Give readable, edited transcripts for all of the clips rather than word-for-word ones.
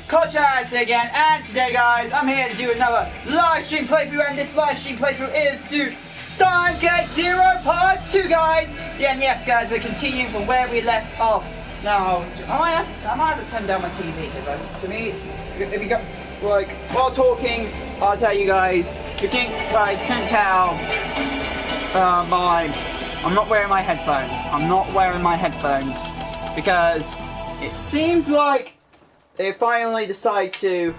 Coach again, and today guys, I'm here to do another live stream playthrough, and this live stream playthrough is to Steins Gate 0 Part 2 guys! Yeah, and yes guys, we're continuing from where we left off. Now, I might have to turn down my TV, because to me, if you go, like, while talking, I'll tell you guys, you guys can't tell, I'm not wearing my headphones. I'm not wearing my headphones, because it seems like they finally decide to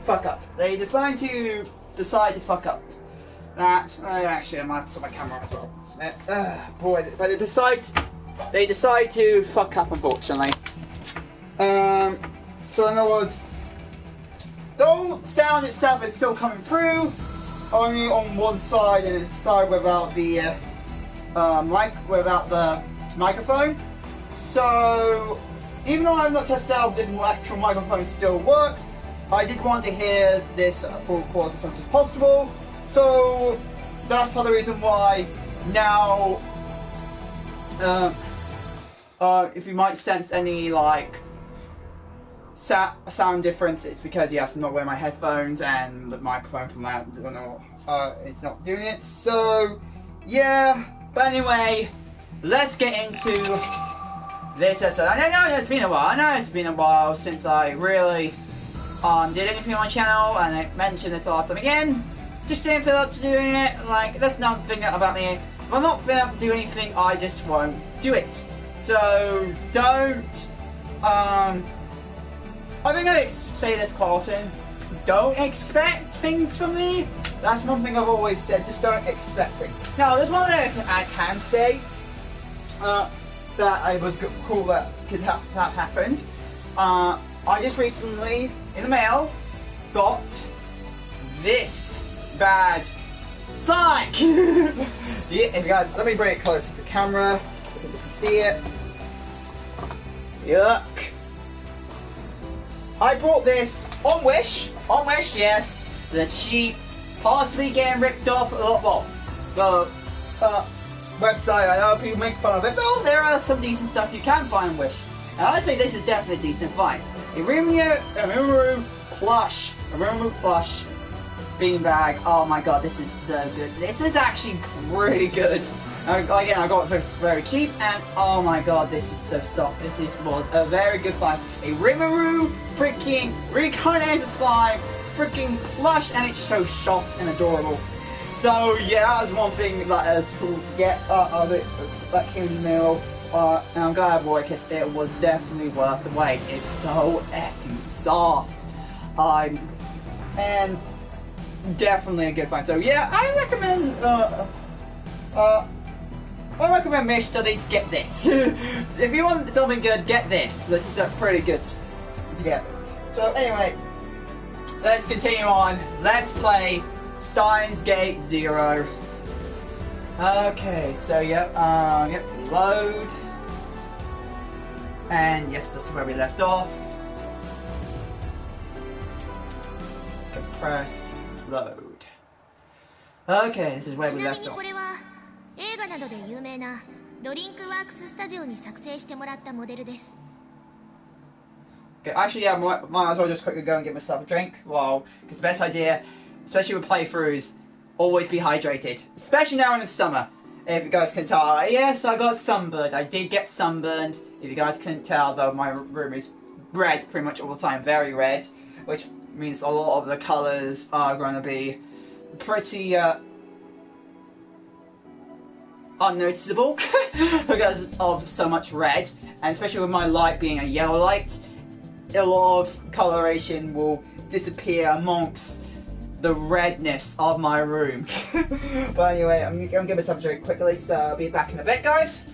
fuck up. They decide to fuck up. That's actually I might have to set my camera as well. Boy, but they decide to fuck up, unfortunately. So in other words, the sound itself is still coming through, only on one side, and it's the side without the without the microphone. So even though I've not tested out if the actual microphone still worked, I did want to hear this full quality as much as possible. So that's part of the reason why now, if you might sense any like sound difference, it's because yes, I'm not wearing my headphones and the microphone from that, it's not doing it. So yeah, but anyway, let's get into this episode. I know it's been a while. I know it's been a while since I really did anything on my channel, and I mentioned this last time again. Just didn't feel up to doing it. Like, that's not the thing about me. If I'm not feeling up to do anything, I just won't do it. So don't. I think I say this quite often. Don't expect things from me. That's one thing I've always said. Just don't expect things. Now, there's one thing I can say. That I was cool that that happened. I just recently, in the mail, got this bad slime. Yeah, guys, let me bring it close to the camera so you can see it. Yuck. I bought this on Wish, yes. The cheap, possibly getting ripped off, well, the website. I know people make fun of it, though there are some decent stuff you can find on Wish. And I'd say this is definitely a decent find. A Rimuru plush beanbag. Oh my god, this is so good. This is actually pretty good. Again, I got it for very cheap, and oh my god, this is so soft. This was a very good find. A Rimuru freaking reincarnated slime, freaking plush, and it's so soft and adorable. So yeah, that was one thing that I was cool to get. That came in the mail, and I'm glad I bought it because it was definitely worth the wait. It's so effing soft, and definitely a good find. So yeah, I recommend Mish to at least get this. If you want something good, get this. This is pretty good to get it. So anyway, let's continue on. Let's play Steins Gate 0. Okay, so yep, load. And yes, this is where we left off. Press load. Okay, this is where we left off. Okay, actually, yeah, might as well just quickly go and get myself a drink. Well, because the best idea, especially with playthroughs, always be hydrated. Especially now in the summer. If you guys can tell, yes, I got sunburned. I did get sunburned. If you guys couldn't tell, though, my room is red pretty much all the time, very red, which means a lot of the colours are going to be pretty unnoticeable because of so much red, and especially with my light being a yellow light, a lot of coloration will disappear amongst the redness of my room. But anyway, I'm going to give myself a drink quickly, so I'll be back in a bit, guys.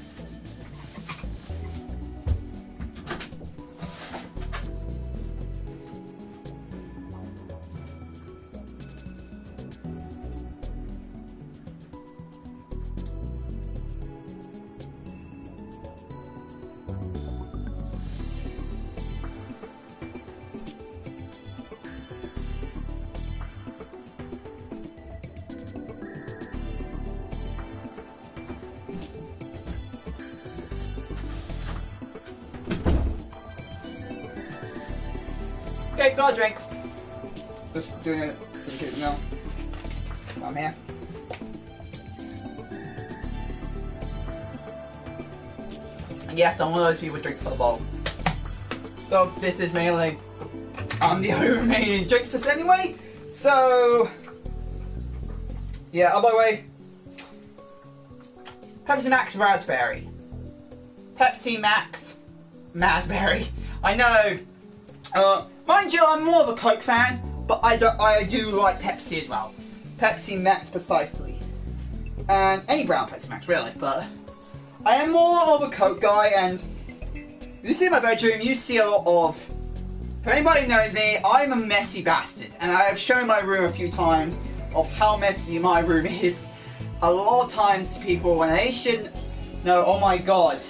Okay, got a drink. Just doing it. Just now. I'm here. Yes, I'm one of those people who drink for the bowl. So this is mainly, I'm the only remaining drinks this anyway. So yeah. Oh, by the way, Pepsi Max Raspberry. Pepsi Max Raspberry. I know. Mind you, I'm more of a Coke fan, but I do like Pepsi as well. Pepsi Max precisely, and any brown Pepsi Max really. But I am more of a Coke guy, and you see in my bedroom, you see a lot of. For anybody who knows me, I'm a messy bastard, and I have shown my room a few times of how messy my room is. A lot of times to people when they shouldn't know. Oh my god,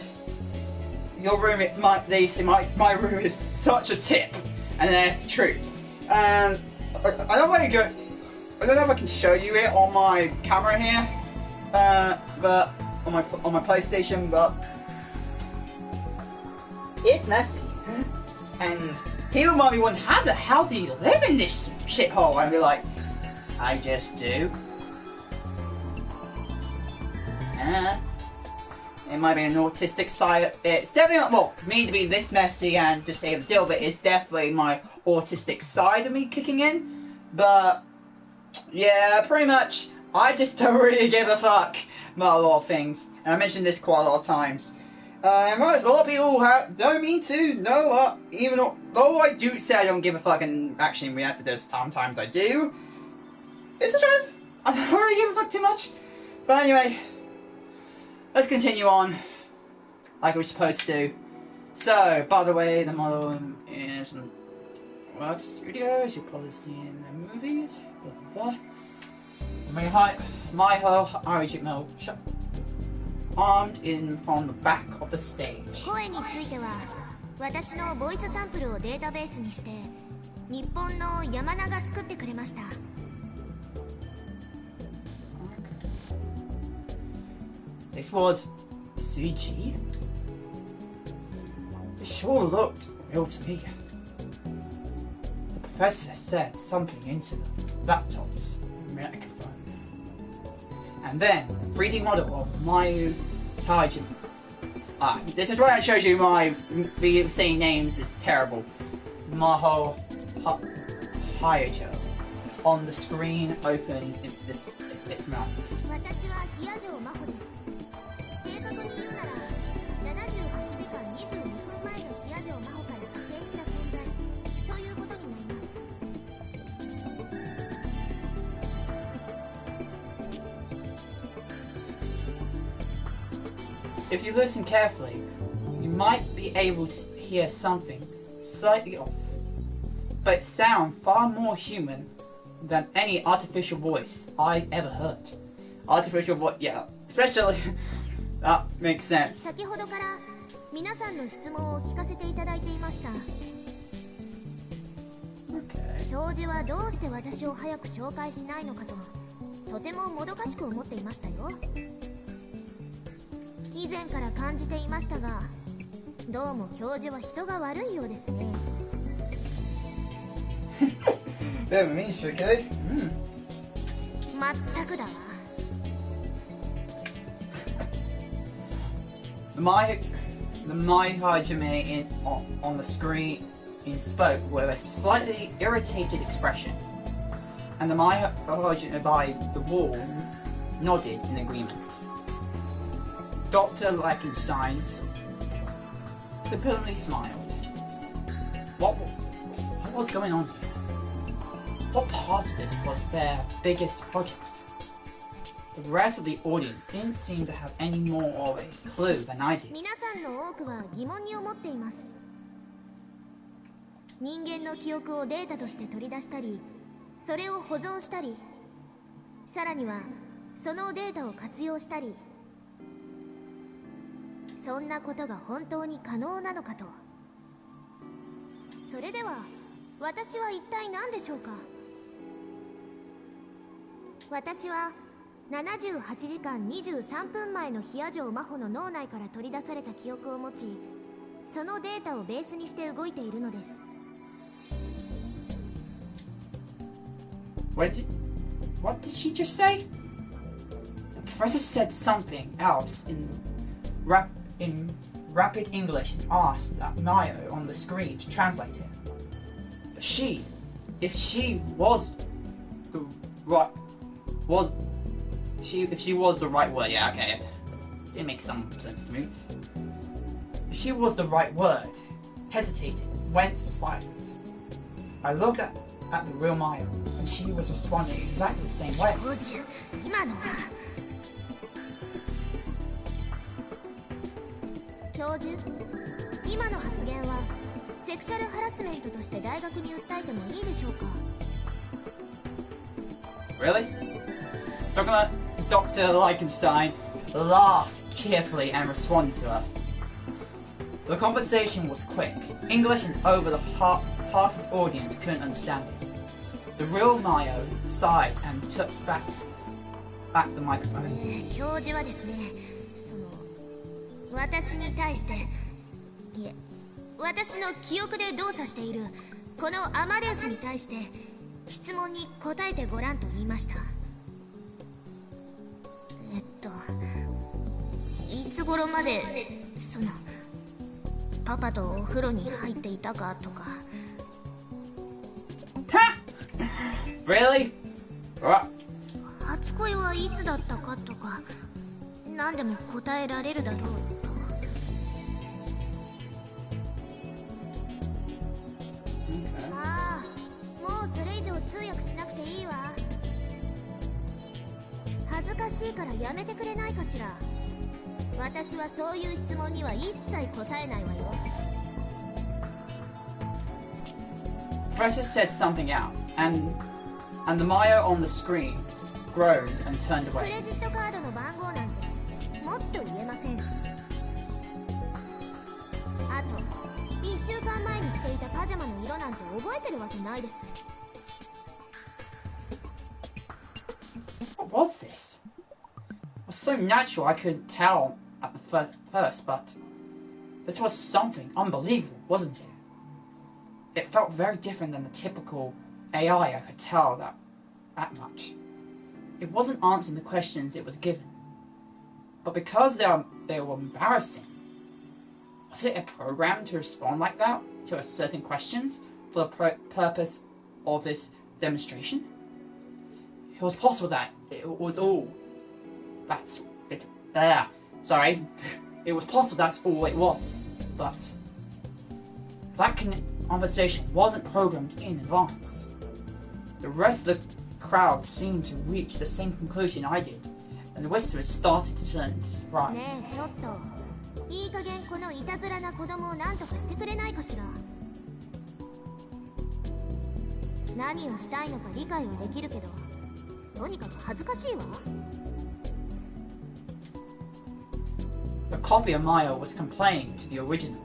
your room. They say my room is such a tip, and that's true. And I don't know where you go. I don't know if I can show you it on my camera here, but on my PlayStation, but it's messy. And people might be wondering, how the hell do you live in this shithole? And be like, I just do. It might be an autistic side. It's definitely not, well, for me to be this messy and just able to deal with it is definitely my autistic side of me kicking in. But yeah, pretty much, I just don't really give a fuck about a lot of things. And I mentioned this quite a lot of times. And a lot of people don't mean to know what, even though I do say I don't give a fuck, and actually in reality there's sometimes I do. It's the truth. I don't really give a fuck too much. But anyway, let's continue on like we're supposed to. So, by the way, the model is in work studios. You'll probably see in the movies. Blah, blah, blah. My whole original shop. Armed in from the back of the stage. 声については私のボイスサンプルをデータベースにして日本の山名が作ってくれました。This was CG? It sure looked real to me. The professor said something into the laptop's microphone. And then, 3D model of Mayu Hajime. This is where I showed you my saying names is terrible. Maho Hayajo. On the screen opens in its mouth. If you listen carefully, you might be able to hear something slightly off, but it sounds far more human than any artificial voice I ever heard. Artificial voice, yeah, especially, that makes sense. 先ほどから皆さんの質問を聞かせていただいていました。教授はどうして私を早く紹介しないのかと、とてももどかしく思っていましたよ。以前から感じていましたが、どうも教授は人が悪いようですね。でも民主系？まったくだわ。The Mai Hajime on the screen spoke with a slightly irritated expression, and the Mai Hajime by the wall nodded in agreement. Dr. Steins simply smiled. What was going on here? What part of this was their biggest project? The rest of the audience didn't seem to have any more of a clue than I did. 皆さんの多くは疑問に思っています。人間の記憶をデータとして取り出したり、それを保存したり、さらにはそのデータを活用したり、そんなことが本当に可能なのかと。それでは私は一体何でしょうか。私は78時間23分前の冷や城真帆の脳内から取り出された記憶を持ち、そのデータをベースにして動いているのです。What did she just say? The professor said something else in rapid English and asked that Mayo on the screen to translate it. But if she was the right word, yeah, okay, it makes some sense to me. If she was the right word, hesitated, went silent. I looked at the real Mayo, and she was responding exactly the same way. 教授、今の発言はセクシャルハラスメントとして大学に訴えてもいいでしょうか Really? Dr. Lichtenstein laughed cheerfully and responded to her. The conversation was quick, English, and over the half of the audience couldn't understand it. The real Mayo sighed and took back the microphone. 教授はですね、私に対して、いえ、私の記憶で動作しているこのアマデウスに対して質問に答えてごらんと言いました。いつ頃までパパとお風呂に入っていたかとか。Really? What? 初恋はいつだったかとか、何でも答えられるだろうと。ああ、もうそれ以上通訳しなくていいわ。恥ずかしいからやめてくれないかしら。私はそういう質問には一切答えないわよ。Professor said something else, and the Mayo on the screen groaned and turned ク away. レジットカードの番号なんてもっと言えません。あと1週間前に着ていたパジャマの色なんて覚えてるわけないです。 What was this? It was so natural I couldn't tell at the first, but this was something unbelievable, wasn't it? It felt very different than the typical AI I could tell that much. It wasn't answering the questions it was given, but because they were embarrassing. Was it a program to respond like that to a certain questions for the purpose of this demonstration? It was possible that it was all. That's it. There. Sorry. It was possible that's all it was. But that conversation wasn't programmed in advance. The rest of the crowd seemed to reach the same conclusion I did, and the whispers started to turn into surprise. ねえ、ちょっといい加減このいたずらな子供を何とかしてくれないかしら。何をしたいのか理解はできるけど、とにかく恥ずかしいわ。The copy of Mayo was complaining to the original.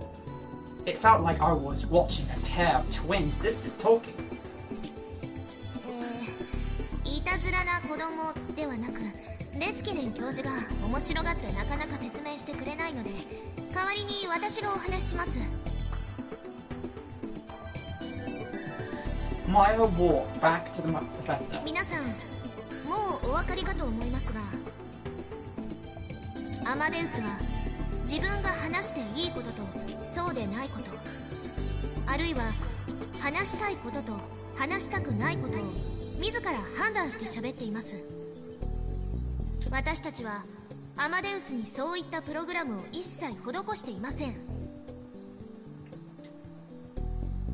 It felt like I was watching a pair of twin sisters talking. いたずらな子供ではなく、レスキネン教授が面白がってなかなか説明してくれないので、代わりに私がお話しします。Mayo walked back to the professor. 皆さん、もうお分かりかと思いますが、アマデウスは自分が話していいこととそうでないこと、あるいは話したいことと話したくないことを自ら判断して喋っています。私たちはアマデウスにそういったプログラムを一切施していません。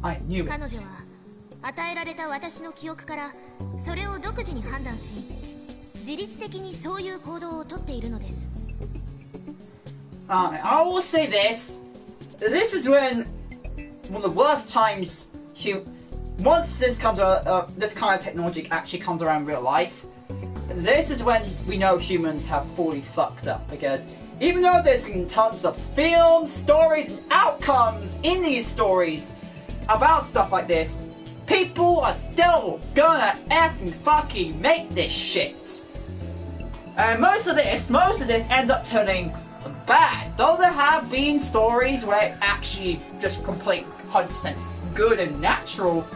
I knew it. 彼女は与えられた私の記憶からそれを独自に判断し、自律的にそういう行動をとっているのです。I will say this. This is when one of the worst times once this kind of technology actually comes around in real life, this is when we know humans have fully fucked up, because even though there's been tons of films, stories, and outcomes in these stories about stuff like this, people are still gonna effing fucking make this shit. And most of this ends up turning bad. Though there have been stories where it actually just complete 100% good and natural,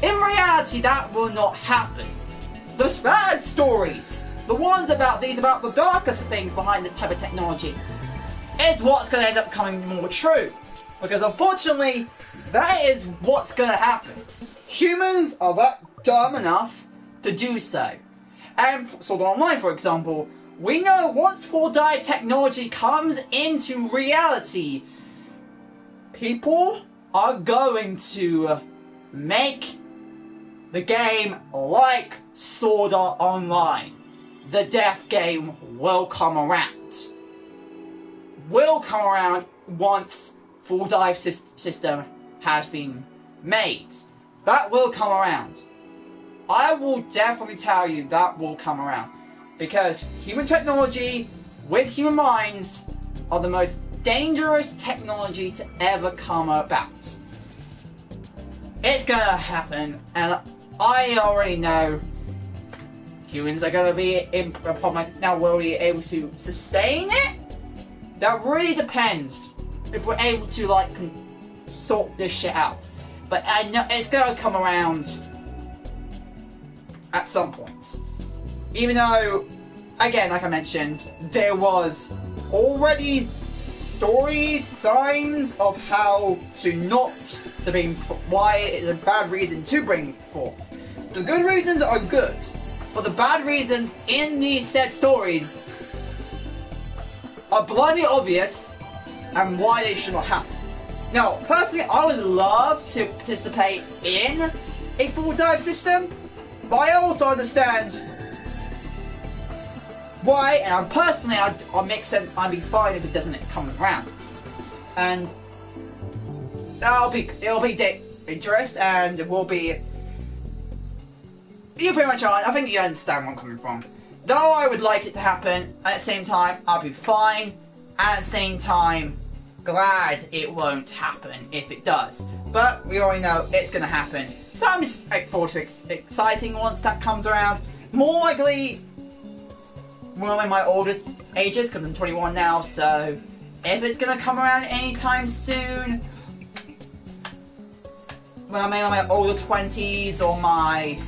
in reality that will not happen. the bad stories, the ones about the darkest things behind this type of technology, is what's going to end up coming more true. Because unfortunately, that is what's going to happen. Humans are that dumb enough to do so. And Sword Art Online, for example, we know once 4-die technology comes into reality, people are going to make the game like Sword Art Online. The death game will come around. Will come around once full dive system has been made. That will come around. I will definitely tell you that will come around. Because human technology with human minds are the most dangerous technology to ever come about. It's gonna happen, and I already know humans are gonna be in a problem like this now. Will we be able to sustain it? That really depends if we're able to like sort this shit out. But I know it's gonna come around at some point. Even though, again, like I mentioned, there was already stories, signs of how to not to bring, why it's a bad reason to bring forth. The good reasons are good, but the bad reasons in these said stories are blindly obvious and why they should not happen. Now, personally, I would love to participate in a full dive system, but I also understand why, and personally, I'll make sense. I'd be fine if it doesn't come around, and it'll be dangerous, and it will be. You pretty much are. I think you understand where I'm coming from. Though I would like it to happen, at the same time, I'll be fine. At the same time, glad it won't happen if it does. But we already know it's going to happen. So I'm just looking forward to exciting once that comes around. More likely, well, in my older ages, because I'm 21 now, so if it's going to come around anytime soon, when I'm in my older 20s or my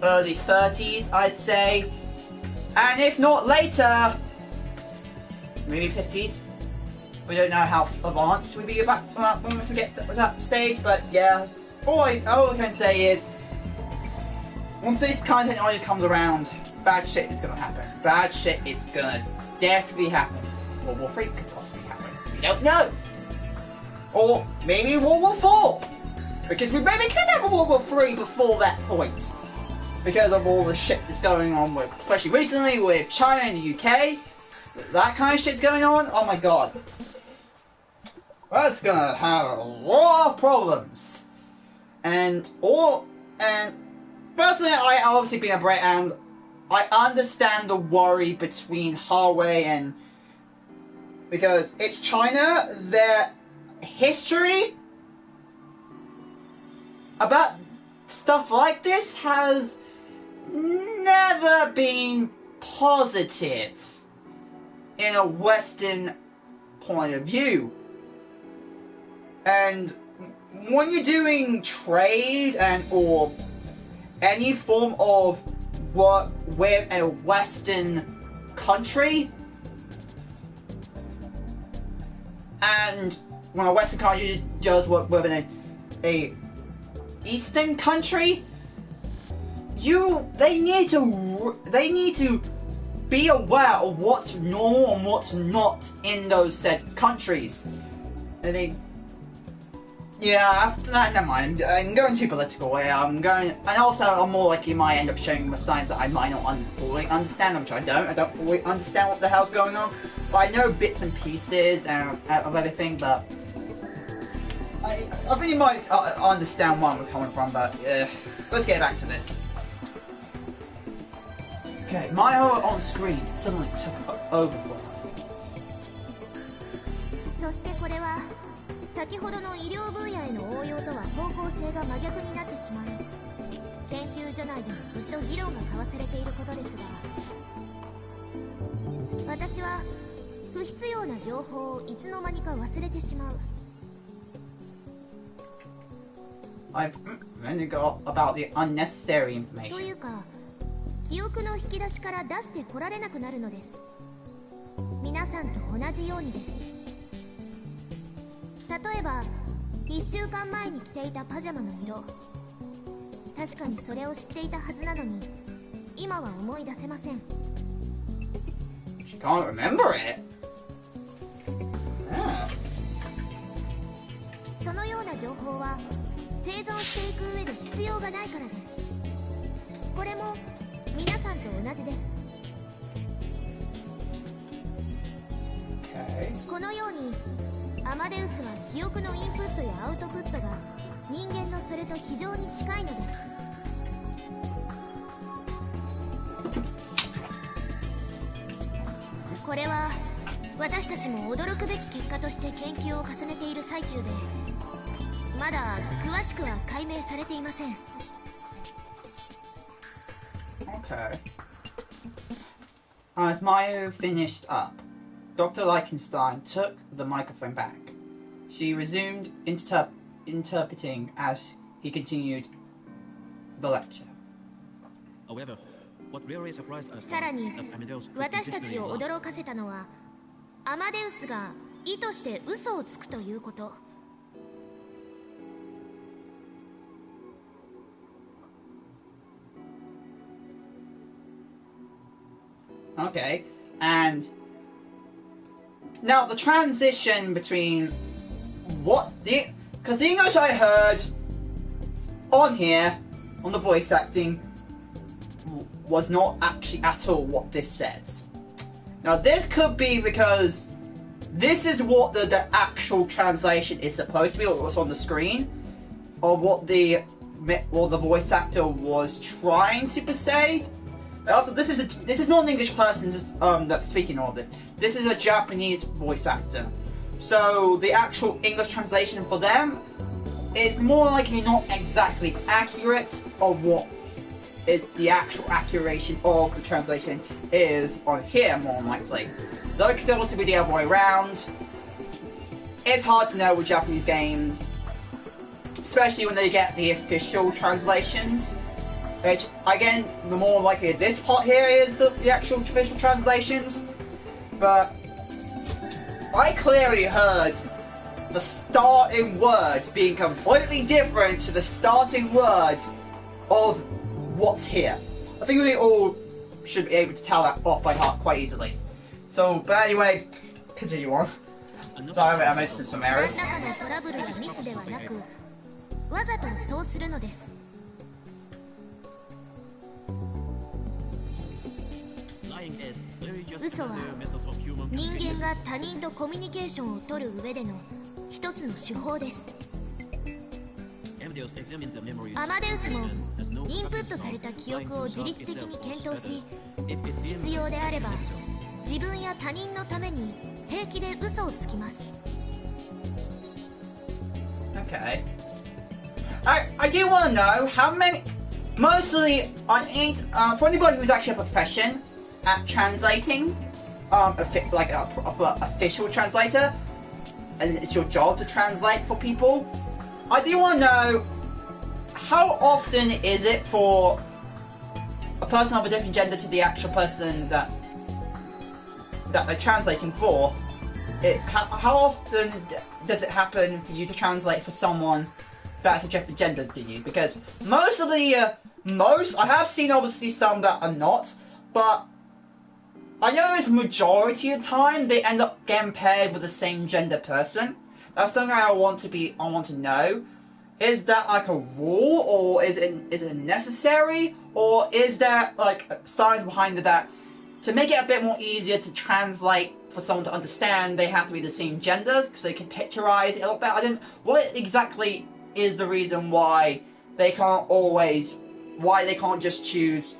early 30s, I'd say. And if not later, maybe 50s. We don't know how advanced we'd be about when we get to that stage, but yeah. All I can say is, once this kind of technology comes around, bad shit is gonna happen. Bad shit is gonna desperately happen. World War III could possibly happen. We don't know. Or maybe World War IV. Because we maybe could have a World War III before that point. Because of all the shit that's going on with, especially recently with China and the UK. That kind of shit's going on. Oh my god. That's gonna have a lot of problems. And personally, I obviously been a Brit, and I understand the worry between Huawei and, because it's China, their history about stuff like this has never been positive in a Western point of view. And when you're doing trade and or any form of work with a Western country, and when a Western country does work with a Eastern country, they need to be aware of what's normal and what's not in those said countries. Yeah, never mind. I'm going too political here. And also I'm more like you might end up showing me signs that I might not fully understand, which I don't fully understand what the hell's going on. But I know bits and pieces of everything, but I think you might understand where I'm coming from, but let's get back to this. Okay, my on screen suddenly took over for me. そしてこれは先ほどの医療分野への応用とは方向性が真逆になってしまい、研究所内でもずっと議論が交わされていることですが、私は不必要な情報をいつの間にか忘れてしまう。I've only got about the unnecessary とい information. うか、記憶の引き出しから出してこられなくなるのです。皆さんと同じようにです。例えば、1週間前に着ていたパジャマの色。確かにそれを知っていたはずなのに、今は思い出せません。She can't remember it. Yeah. そのような情報は生存していく上で必要がないからです。これも皆さんと同じです。Okay. このようにアマデウスは記憶のインプットやアウトプットが人間のそれと非常に近いのです。これは私たちも驚くべき結果として研究を重ねている最中で、まだ詳しくは解明されていません。Okay. As Maya finished up, Dr. Lichtenstein took the microphone back. She resumed interpreting as he continued the lecture. However, what really surprised us さらに was that Amadeus could 私たちを intentionally lie. 驚かせたのは、アマデウスが意図して嘘をつくということ。Okay, and now the transition between because the English I heard on here on the voice acting was not actually at all what this says. Now this could be because this is what the actual translation is supposed to be, or what's on the screen, or what the voice actor was trying to persuade. Also, this is not an English person that's speaking all this. This is a Japanese voice actor. So the actual English translation for them is more likely not exactly accurate of what the actual accuracy of the translation is on here, more likely. Though it could also be the other way around. It's hard to know with Japanese games, especially when they get the official translations. Which, again, the more likely this part here is the actual official translations. But I clearly heard the starting word being completely different to the starting word of what's here. I think we all should be able to tell that off by heart quite easily. So, but anyway, continue on. Sorry, I made some errors. 何らかのトラブルやミスではなく、わざとそうするのです。Lying is very just 嘘は another method of human 人 communication. 間が他人とコミュニケーションを取る上での一つの手法です。 Amadeus examined the memories アマデウスも and has no インプッ practice トされた記 of 憶を lying 自 to 律的 himself に or 検討し、 others. If it deemed 必要であれば necessary. 自分や他人のために平気で嘘をつきます。 Okay. I do want to know how many. Mostly, for anybody who's actually a profession at translating, like a official translator, and it's your job to translate for people. I do want to know how often is it for a person of a different gender to the actual person that they're translating for. How often does it happen for you to translate for someone that's a different gender to you? Because most of the I have seen obviously some that are not, but I know it's majority of the time they end up getting paired with the same gender person. That's something I want to know. Is that like a rule, or is it necessary, or is there like a science behind it that to make it a bit more easier to translate for someone to understand, they have to be the same gender because they can picturize it a little bit? What exactly is the reason why they can't just choose?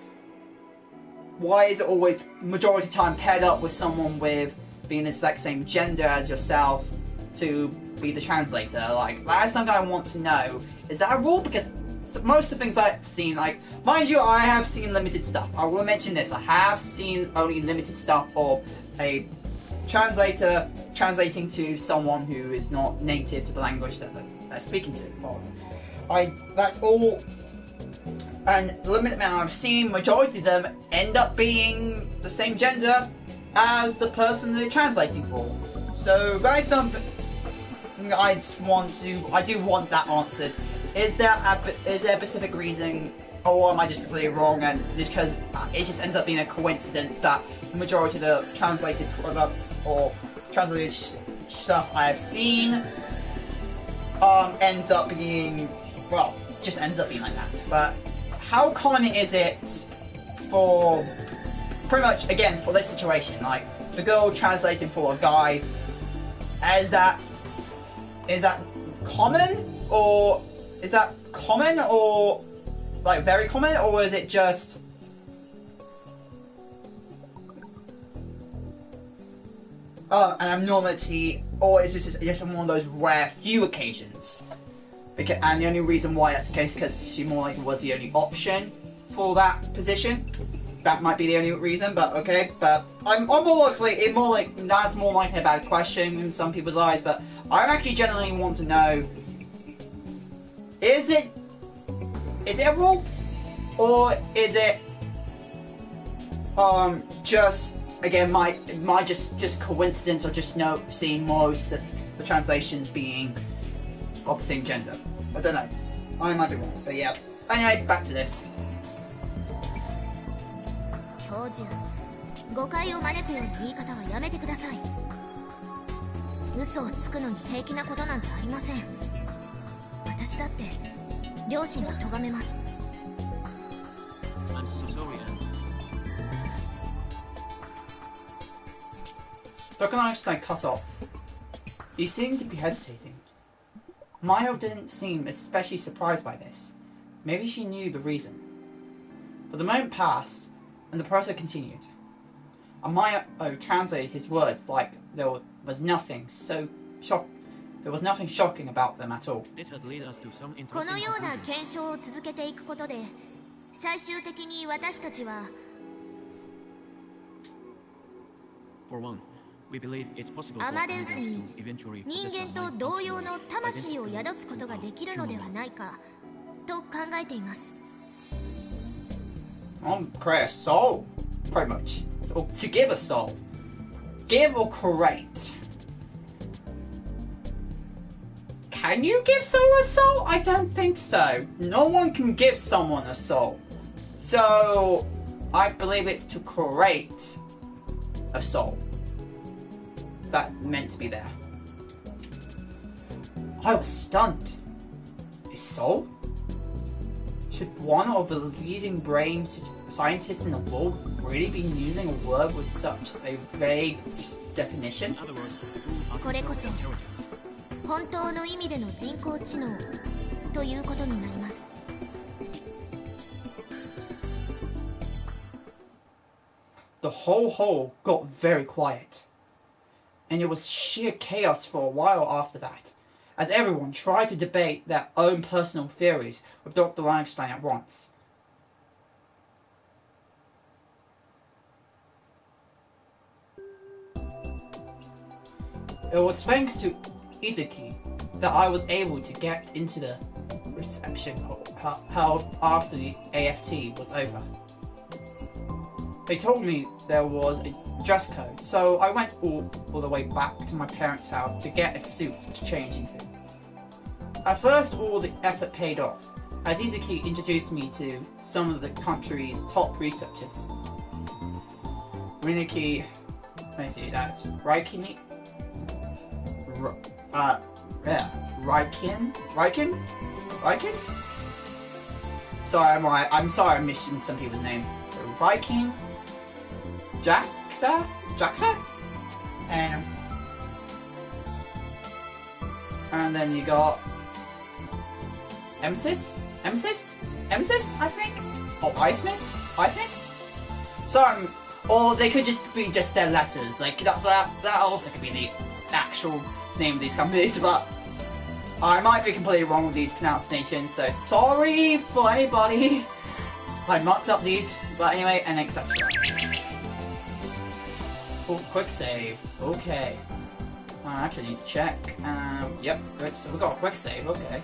Why is it always majority of the time paired up with someone with being the exact same gender as yourself to be the translator? Like, that's something I want to know. Is that a rule? Because most of the things I've seen, like, mind you, I have seen limited stuff. I will mention this. I have seen only limited stuff of a translator translating to someone who is not native to the language that they're speaking to. That's all. And the limited amount I've seen, majority of them end up being the same gender as the person they're translating for. So that is something I do want that answered. Is there a specific reason, or am I just completely wrong? And because it just ends up being a coincidence that the majority of the translated products or translated stuff I have seen ends up being, well, just ends up being like that. But how common is it for, pretty much, again, for this situation, like the girl translating for a guy, is that common, or is that common, or like very common, or is it just an abnormality, or is this just one of those rare few occasions? Because, and the only reason why that's the case is because she more likely was the only option for that position. That might be the only reason, but okay. But I'm more likely, that's more likely a bad question in some people's eyes. But I actually generally want to know: is it a rule, or is it just, again, my just coincidence, or just seeing most of the translations being of the same gender? I don't know. I might be wrong, but yeah. Anyway, back to this. 教授、誤解を招くような言い方はやめてください。嘘をつくのに平気なことなんてありません。私だって両親が咎めます。I'm so sorry, Anne. Dr. Einstein cut off. He seemed to be hesitating. Mayo didn't seem especially surprised by this. Maybe she knew the reason. But the moment passed, and the process continued. And Mayo translated his words like there was nothing shocking about them at all. This has led us to some この interesting ような conclusions. 検証を続けていくことで、最終的に私たちは For one, we believe it's possible for アマデウ animals スに to eventually 人 possess a 間と mind 同様の functionally 魂を identical 宿すことができるのではないかと考えています。 Create a soul, pretty much. Or to give a soul. Give or create. Can you give someone a soul? I don't think so. No one can give someone a soul. So, I believe it's to create a soul. That meant to be there. I was stunned. A soul? Should one of the leading brain scientists in the world really be using a word with such a vague definition? In other words, true これこそ artificial intelligence. 本当の意味での人工知能ということになります。 The whole hall got very quiet, and it was sheer chaos for a while after that, as everyone tried to debate their own personal theories with Dr. Einstein at once. It was thanks to Izuki that I was able to get into the reception held after the AFT was over. They told me there was a dress code, so I went all the way back to my parents' house to get a suit to change into. At first, all the effort paid off, as Izuki introduced me to some of the country's top researchers. Riniki, let me see, that's Raikini? Raikin? Sorry, I'm sorry I'm missing some people's names. Raikin? Jaxa? And then you got Emesis, I think? Or Icemis? Sorry, or they could just be just their letters. Like that also could be the actual name of these companies, but I might be completely wrong with these pronunciations, so sorry for anybody. I mucked up these, but anyway, and etc. Oh, quick saved. Okay. I actually need to check. Yep, good. So we got a quick save. Okay.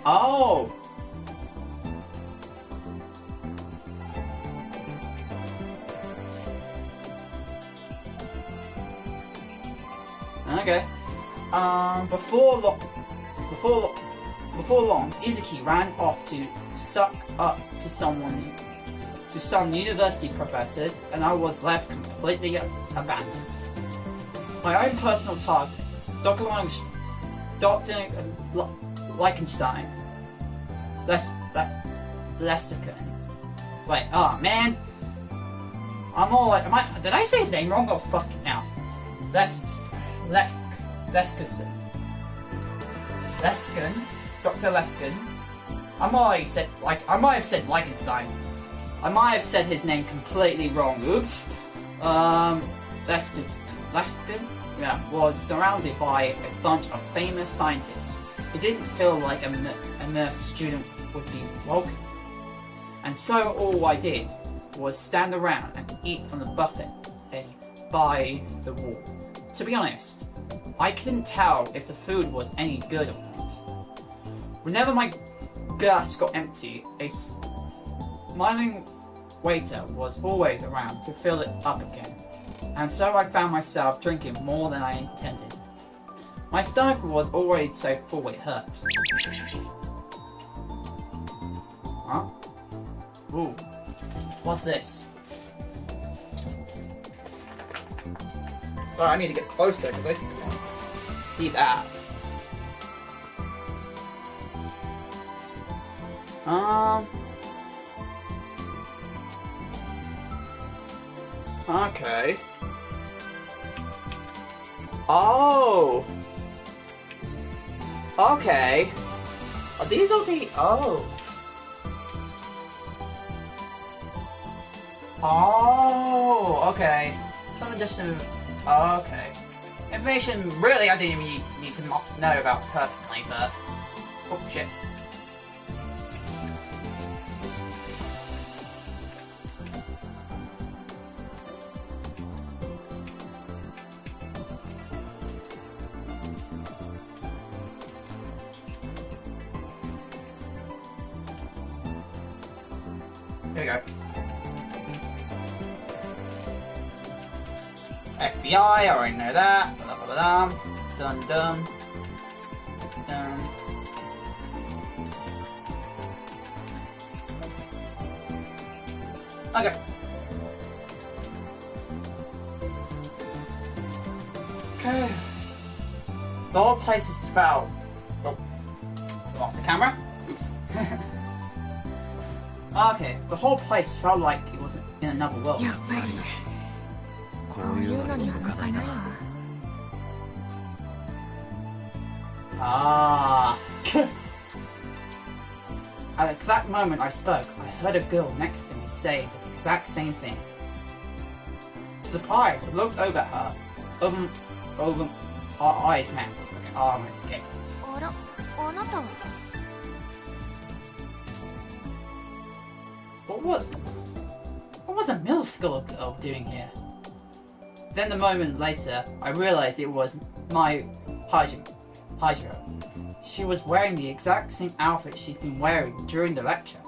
Oh! Okay. Before long, Izuki ran off to suck up to some university professors, and I was left completely abandoned. My own personal target, Dr. Lichtenstein, Lessican. Wait, oh man, I'm all like, did I say his name wrong? Oh fuck it now. Leskin, Dr. Leskin. I might have said Lichtenstein. I might have said his name completely wrong. Oops. Leskin, yeah, was surrounded by a bunch of famous scientists. It didn't feel like a nurse student would be welcome. And so all I did was stand around and eat from the buffet by the wall. To be honest, I couldn't tell if the food was any good or not. Whenever my glass got empty, a smiling waiter was always around to fill it up again, and so I found myself drinking more than I intended. My stomach was already so full it hurt. Huh? Ooh, what's this? Sorry, I need to get closer because I see that. Okay. Oh. Okay. Are these all the... Oh. Oh, okay. Someone just... okay. Information really I didn't even need to know about personally, but... Oh, shit. Here we go. FBI, I already know that. Blah, blah, blah, blah. Dun dun. Dun. Okay. Okay. The whole place is foul. Oh. Off the camera. Oops. Okay, the whole place felt like it was in another world. Ah. At the exact moment I spoke, I heard a girl next to me say the exact same thing. Surprised, I looked over at her. Over our eyes met. Okay, our eyes, okay. What was a middle school girl doing here? Then the moment later, I realized it was my Hydra. She was wearing the exact same outfit she's been wearing during the lecture.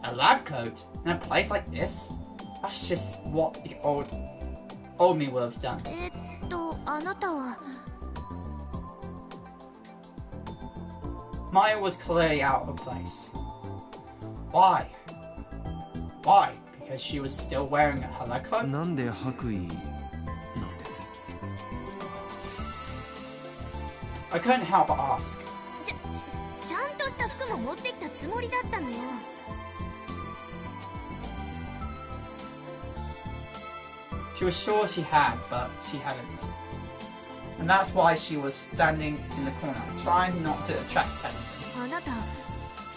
A lab coat in a place like this? That's just what the old me would have done. Maya was clearly out of place. Why? Why? Because she was still wearing her lab coat? I couldn't help but ask. She was sure she had, but she hadn't. And that's why she was standing in the corner, trying not to attract attention.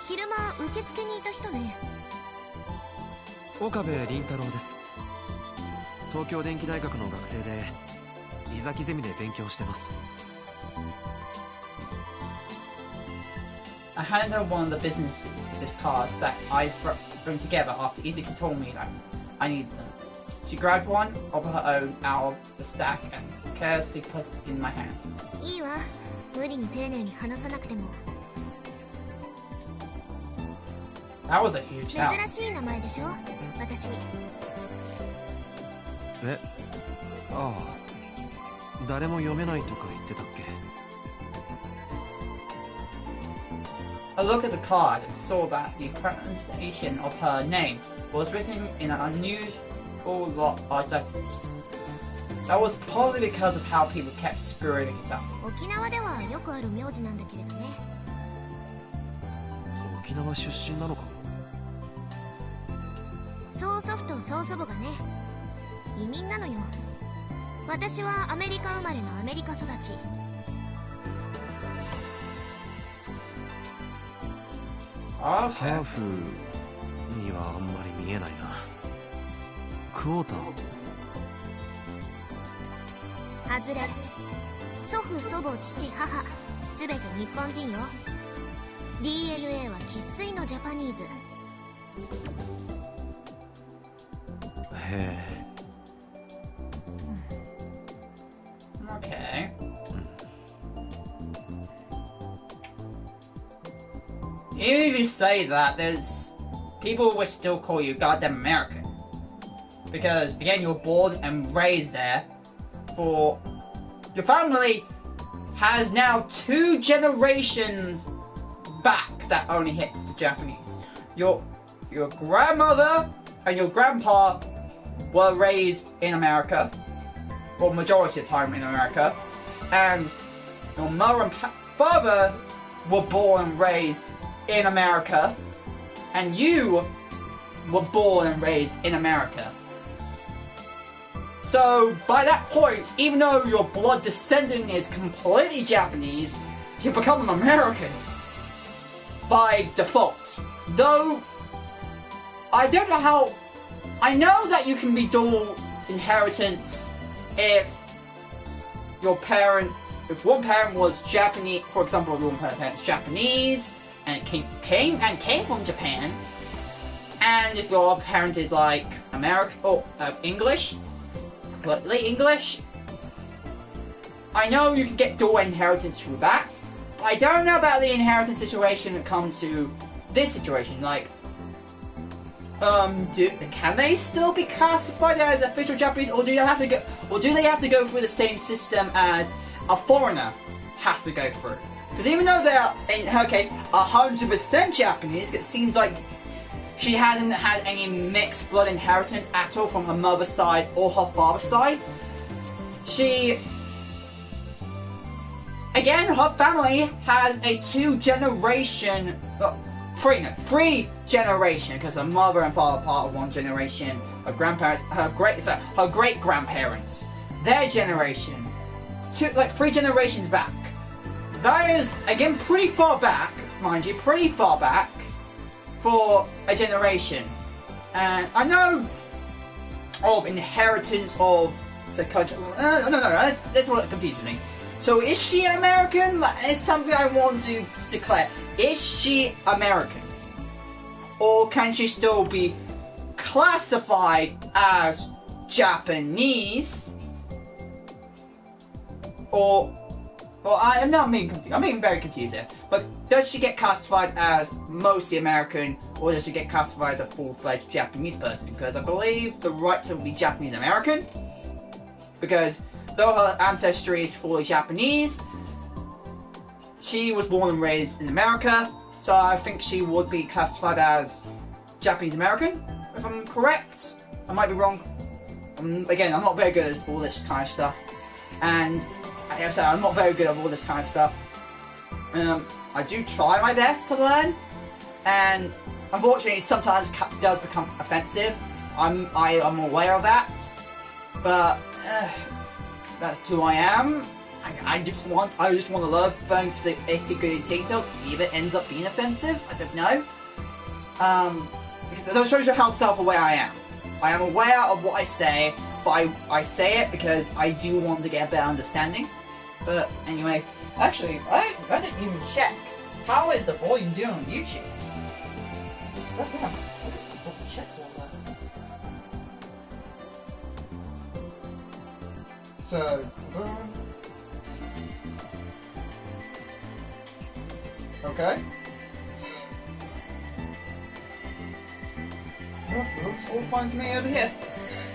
昼間受付にいた人ね。岡部倫太郎です。東京電機大学の学生で伊崎ゼミで勉強してます。I handed her one of the business cards that I thrown together after Izuki told me that I needed them. She grabbed one of her own out of the stack and carelessly put it in my hand. いいわ。無理に丁寧に話さなくても。That was a huge help. 珍しい名前でしょ私。え、ああ、誰も読めないとか言ってたっけ？ I looked at the card and saw that the pronunciation of her name was written in an unusual lot of letters. That was probably because of how people kept screwing it up. 沖縄ではよくある名字なんだけれどね。沖縄出身なのか？曽祖父と曽祖母がね、移民なのよ。私はアメリカ生まれのアメリカ育ち。ハーフにはあんまり見えないな。クォーター。外れ。祖父祖母父母すべて日本人よ。 DNA は生粋のジャパニーズ。へえ。Okay. Even if you say that, there's people will still call you goddamn American. Because, again, you were born and raised there. For your family has now 2 generations back that only hits the Japanese. Your grandmother and your grandpa were raised in America. Well, majority of the time in America. And your mother and father were born and raised in America, and you were born and raised in America. So, by that point, even though your blood descendant is completely Japanese, you become an American. By default. Though, I don't know how... I know that you can be dual inheritance if your parent... If one parent was Japanese, for example, one parent's Japanese, and came from Japan, and if your parent is like American or English, completely English, I know you can get dual inheritance through that, but I don't know about the inheritance situation when it comes to this situation. Like, can they still be classified as official Japanese, or do they have to go through the same system as a foreigner has to go through? Because even though they're, in her case, 100% Japanese, it seems like she hasn't had any mixed blood inheritance at all from her mother's side or her father's side. She... Again, her family has a 2-generation... 3 generation, because her mother and father are part of 1 generation. Her grandparents, her great-grandparents, their generation. 3 generations back. That is, again, pretty far back, mind you, pretty far back for a generation. And I know of inheritance of the country. No, that's what confuses me. So is she American? It's something I want to declare. Is she American? Or can she still be classified as Japanese? Or I'm not being confused. I'm being very confused here. But does she get classified as mostly American, or does she get classified as a full-fledged Japanese person? Because I believe the right to be Japanese American. Because though her ancestry is fully Japanese, she was born and raised in America. So I think she would be classified as Japanese American, if I'm correct. I might be wrong. Again, I'm not very good at all this kind of stuff. And like I said, I'm not very good at all this kind of stuff. I do try my best to learn, and unfortunately sometimes it does become offensive. I am aware of that, but that's who I am. I just want to learn things to the good details. If it ends up being offensive, I don't know. Because that shows you how self-aware I am. I am aware of what I say, but I say it because I do want to get a better understanding. But anyway, actually, I didn't even check. How is the volume doing on YouTube? Oh, yeah. I didn't check all that. So, okay. Looks all fine to me over here.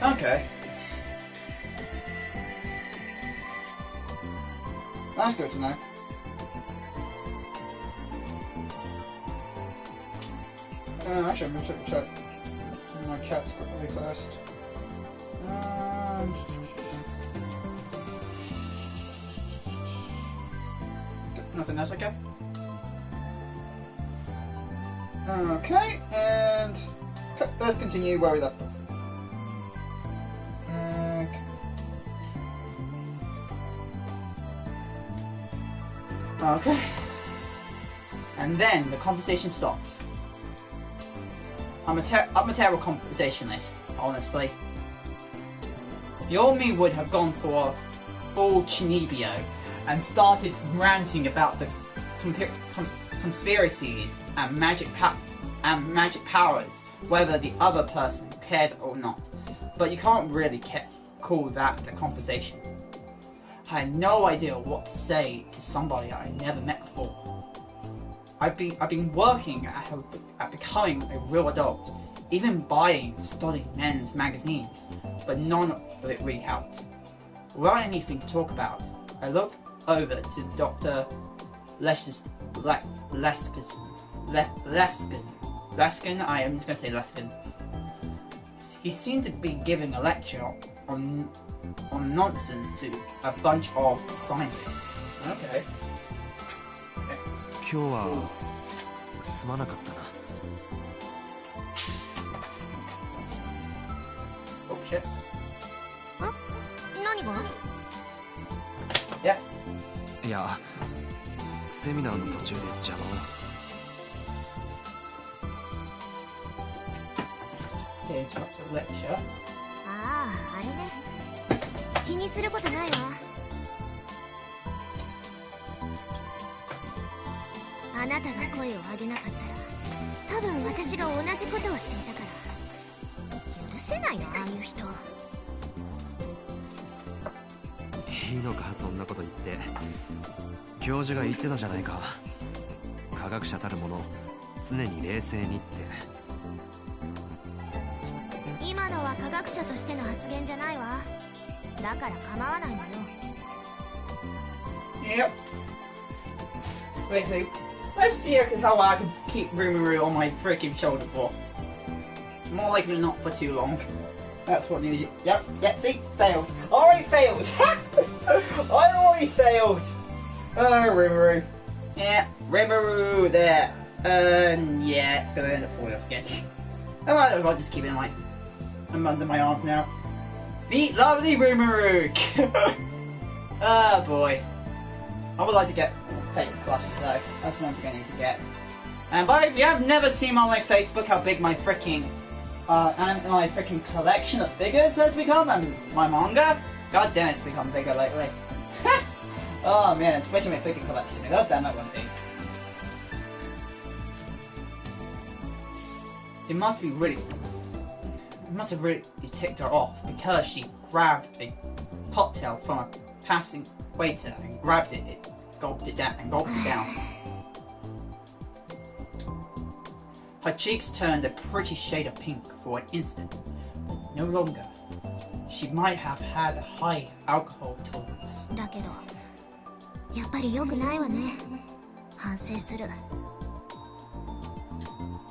Okay. That's good to know. Actually, I'm going to check my chats quickly first. Nothing else, okay? Okay, and let's continue where we left off. Okay. And then the conversation stopped. I'm a terrible conversationalist, honestly. The old me would have gone for a full chinibio and started ranting about the conspiracies and magic powers, whether the other person cared or not. But you can't really call that a conversation. I had no idea what to say to somebody I never met before. I've been working at becoming a real adult, even buying and studying men's magazines, but none of it really helped. Without anything to talk about, I looked over to Dr. Leskin. I am just going to say Leskin. He seemed to be giving a lecture on nonsense to a bunch of scientists. Okay. 今日はすまなかったな。Oh shit. 何が？ Yeah. いや、セミナーの途中で邪魔を。Okay, interrupt the lecture. ああ、あれね。気にすることないわ。あなたが声を上げなかったら、多分私が同じことをしていたから。許せないの、ああいう人。いいのか、そんなこと言って。教授が言ってたじゃないか。科学者たるもの、常に冷静にって。今のは科学者としての発言じゃないわ。だから構わないのよ。Yep. Wait. Let's see how I can keep Rimuru on my freaking shoulder for. More likely not for too long. That's what news. Yep, see? Failed. Already failed! I already failed! Oh, Rimuru. Yeah, Rimuru there. Yeah, it's gonna end up falling off again. I might as well just keep it in I'm under my arm now. Meet lovely Rimuru! Oh boy. I would like to get paper plushes though. That's what I'm beginning to get. And if you have never seen on my Facebook how big my freaking collection of figures has become and my manga, god damn it's become bigger lately. Oh man, especially my figure collection. God damn that one thing. It must have really ticked her off because she grabbed a cocktail from a passing waiter and grabbed it, gulped it down. Her cheeks turned a pretty shade of pink for an instant, but no longer. She might have had a high alcohol tolerance. だけど、やっぱり良くないわね。反省する。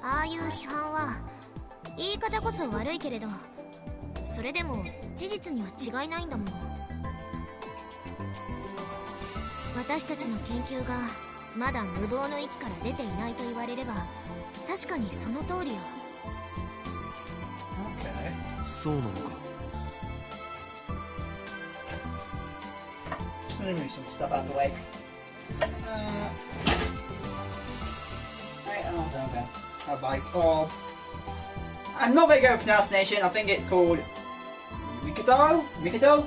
ああいう批判は言い方こそ悪いけれど、それでも事実には違いないんだもの。私たちの研究がまだ無謀の域から出ていないと言われれば確かにその通りよ。そうなのか。Let me move some stuff out of the way. Right, okay. A bite of. I'm not very good at pronunciation. I think it's called Mikado. I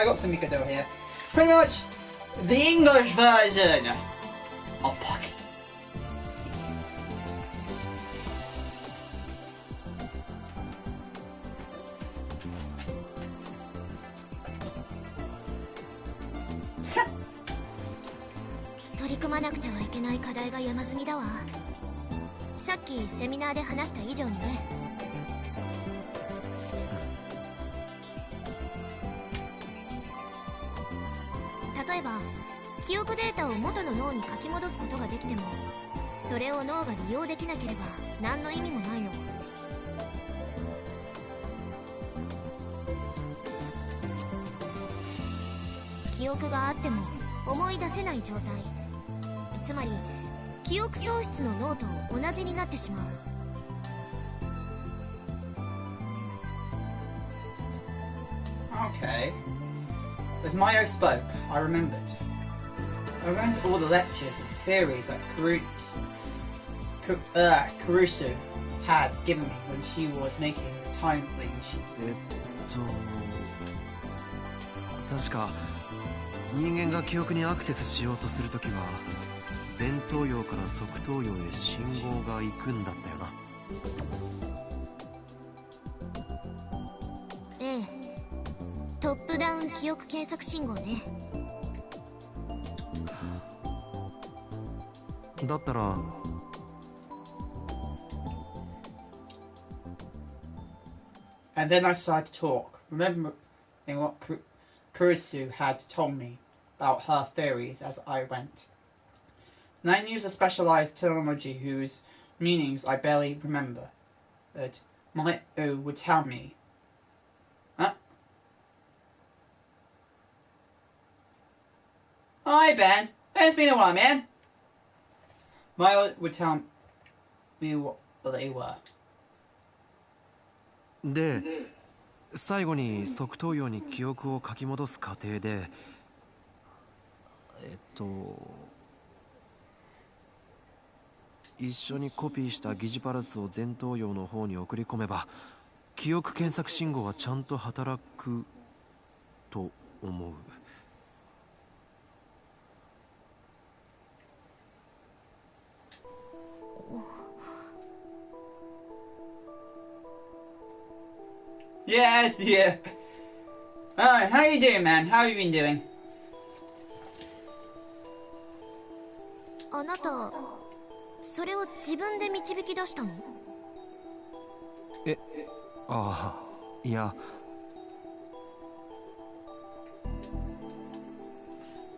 got some Mikado here. Pretty much the English version of Pocky. さっきセミナーで話した以上にね。例えば記憶データを元の脳に書き戻すことができても、それを脳が利用できなければ何の意味もないの。記憶があっても思い出せない状態、つまり記憶喪失の脳と同じになってしまう。Okay. As Mayo spoke, I remembered. I remembered all the lectures and theories that Caruso had given me when she was making the time leap. 確か人間が記憶にアクセスしようとするときは前頭葉から側頭葉へ信号が行くんだったよな。ええ、トップダウン記憶検索信号ね。だったらAnd then I started to talk, remembering what Caruso had told me about her theories as I went. And I used a specialized terminology whose meanings I barely remember. That Mayo would tell me. Huh? Hi, Ben. It's been a while, man. Mayo would tell me what they were. で、最後に側頭葉に記憶を書き戻す過程で一緒にコピーした疑似パルスを前頭葉の方に送り込めば記憶検索信号はちゃんと働くと思う。Yes, yeah. Alright, how you doing, man? How have you been doing? あなた、それを自分で導き出したの？ああ、いや。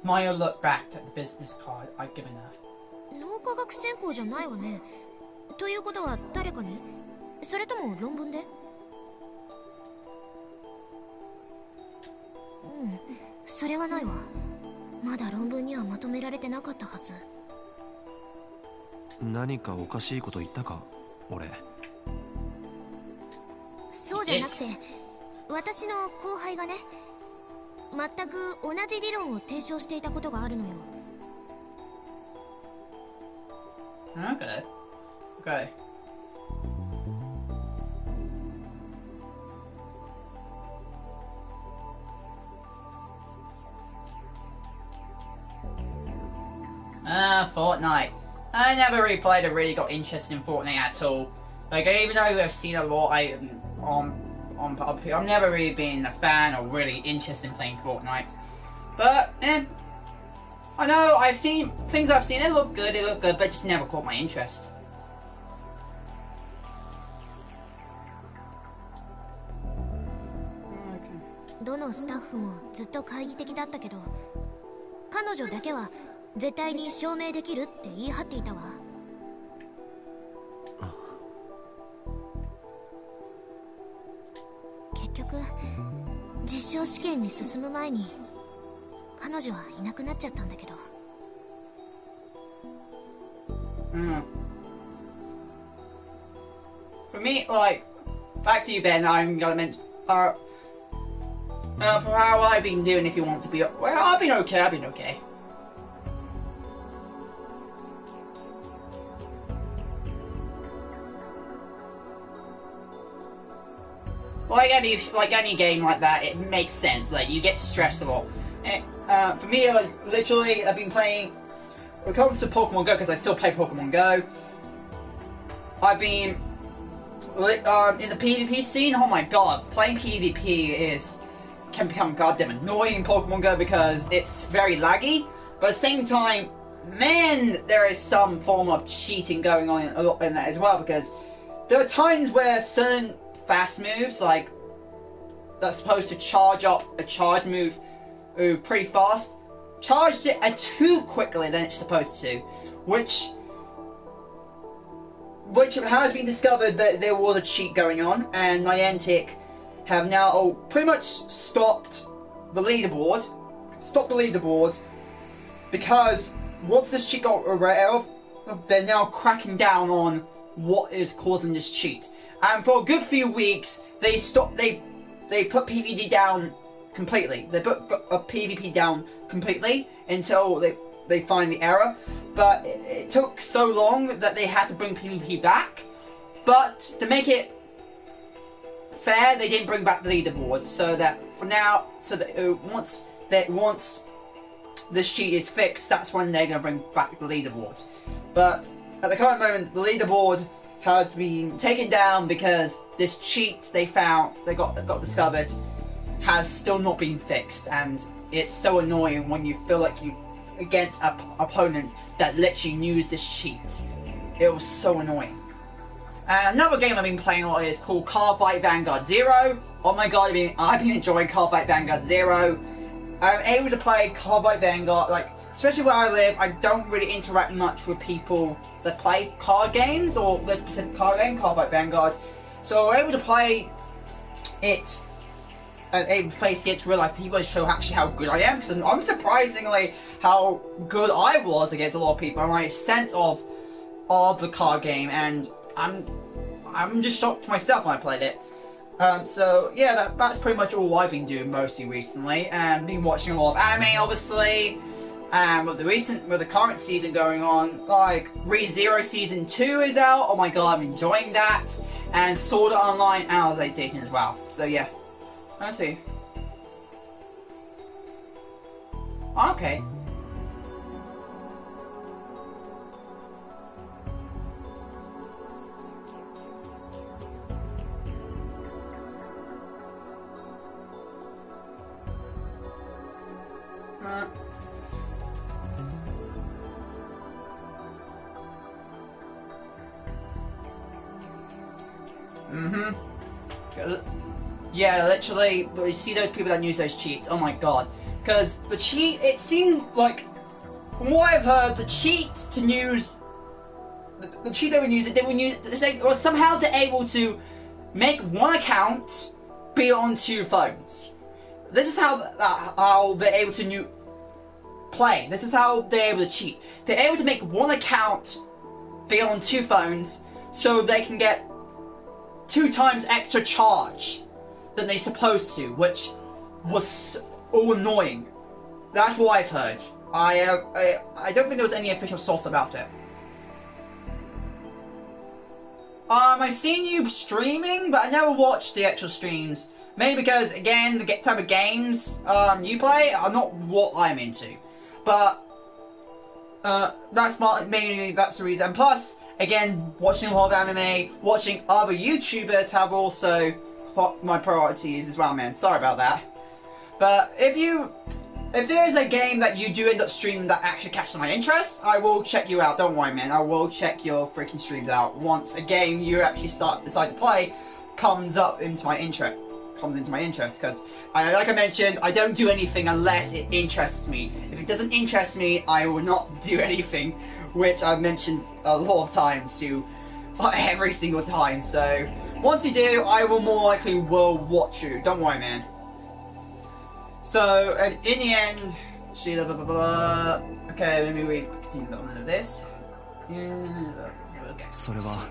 Mayo looked back at the business card I'd given her. 脳科学専攻じゃないわね。ということは誰かに？それとも論文で？うん、それはないわ。まだ論文にはまとめられてなかったはず。何かおかしいこと言ったか、俺。そうじゃなくて、私の後輩がね、全く同じ理論を提唱していたことがあるのよ。Okay. Okay. Fortnite. I never really played or really got interested in Fortnite at all. Like, even though I've seen a lot, I've never really been a fan or really interested in playing Fortnite. But, I know I've seen things I've seen. They look good, but just never caught my interest. Okay. どのスタッフもずっと懐疑的だったけど、彼女だけは絶対に証明できるって言い張っていたわ。結局実証試験に進む前に彼女はいなくなっちゃったんだけど。For me, like, back to you, Ben. I'm gonna mention for how I've been doing. If you want to be, well, I've been okay. I've been okay. Like any game like that, it makes sense. Like, you get stressed a lot. For me, like, literally, I've been playing. When it comes to Pokemon Go, because I still play Pokemon Go, I've been in the PvP scene. Oh my god, playing PvP can become goddamn annoying in Pokemon Go because it's very laggy. But at the same time, man, there is some form of cheating going on in that as well, because there are times where certain fast moves, like that's supposed to charge up a charge move pretty fast, charged it too quickly than it's supposed to, which has been discovered that there was a cheat going on, and Niantic have now pretty much stopped the leaderboard, because once this cheat got aware of, they're now cracking down on what is causing this cheat. And for a good few weeks, they put PvD down completely. They put a PvP down completely until they find the error. But it took so long that they had to bring PvP back. But to make it fair, they didn't bring back the leaderboard. So that for now, once this cheat is fixed, that's when they're going to bring back the leaderboard. But at the current moment, the leaderboard has been taken down because this cheat they got discovered has still not been fixed, and it's so annoying when you feel like you against an opponent that literally used this cheat. It was so annoying. And another game I've been playing a lot is called Cardfight Vanguard Zero. Oh my god, I've been enjoying Cardfight Vanguard Zero. I'm able to play Cardfight Vanguard, like, especially where I live, I don't really interact much with people that play card games, or the specific card game, Cardfight Vanguard. So I'm able to play it, and able to play against real life people and show actually how good I am, because I'm surprisingly how good I was against a lot of people, and my sense of the card game, and I'm just shocked myself when I played it. So yeah, that's pretty much all I've been doing mostly recently, and been watching a lot of anime, obviously. And with the current season going on, like ReZero Season 2 is out. Oh my god, I'm enjoying that. And Sword Art Online Analyzation as well. So yeah, let's see. Okay. Yeah, literally, but you see those people that use those cheats, oh my god. Because the cheat, it seemed like, from what I've heard, the cheat to use, the cheat they would use, it was somehow they're able to make one account be on two phones. This is how they're able to play. This is how they're able to cheat. They're able to make one account be on two phones, so they can get 2 times extra charge than they're supposed to, which was all annoying. That's what I've heard. I don't think there was any official source about it. I've seen you streaming, but I never watched the actual streams. Mainly because, again, the type of games you play are not what I'm into. But that's the reason. And plus, again, watching a lot of anime, watching other YouTubers have also my priorities as well, man. Sorry about that. But if there is a game that you do end up streaming that actually catches my interest, I will check you out. Don't worry, man. I will check your freaking streams out once a game you actually decide to play comes into my interest. Because, like I mentioned, I don't do anything unless it interests me. If it doesn't interest me, I will not do anything, which I've mentioned a lot of times to every single time. So once you do, I will more likely watch you. Don't worry, man. So, and in the end, blah, blah, blah, blah. Okay, let me continue on with this. Okay. それは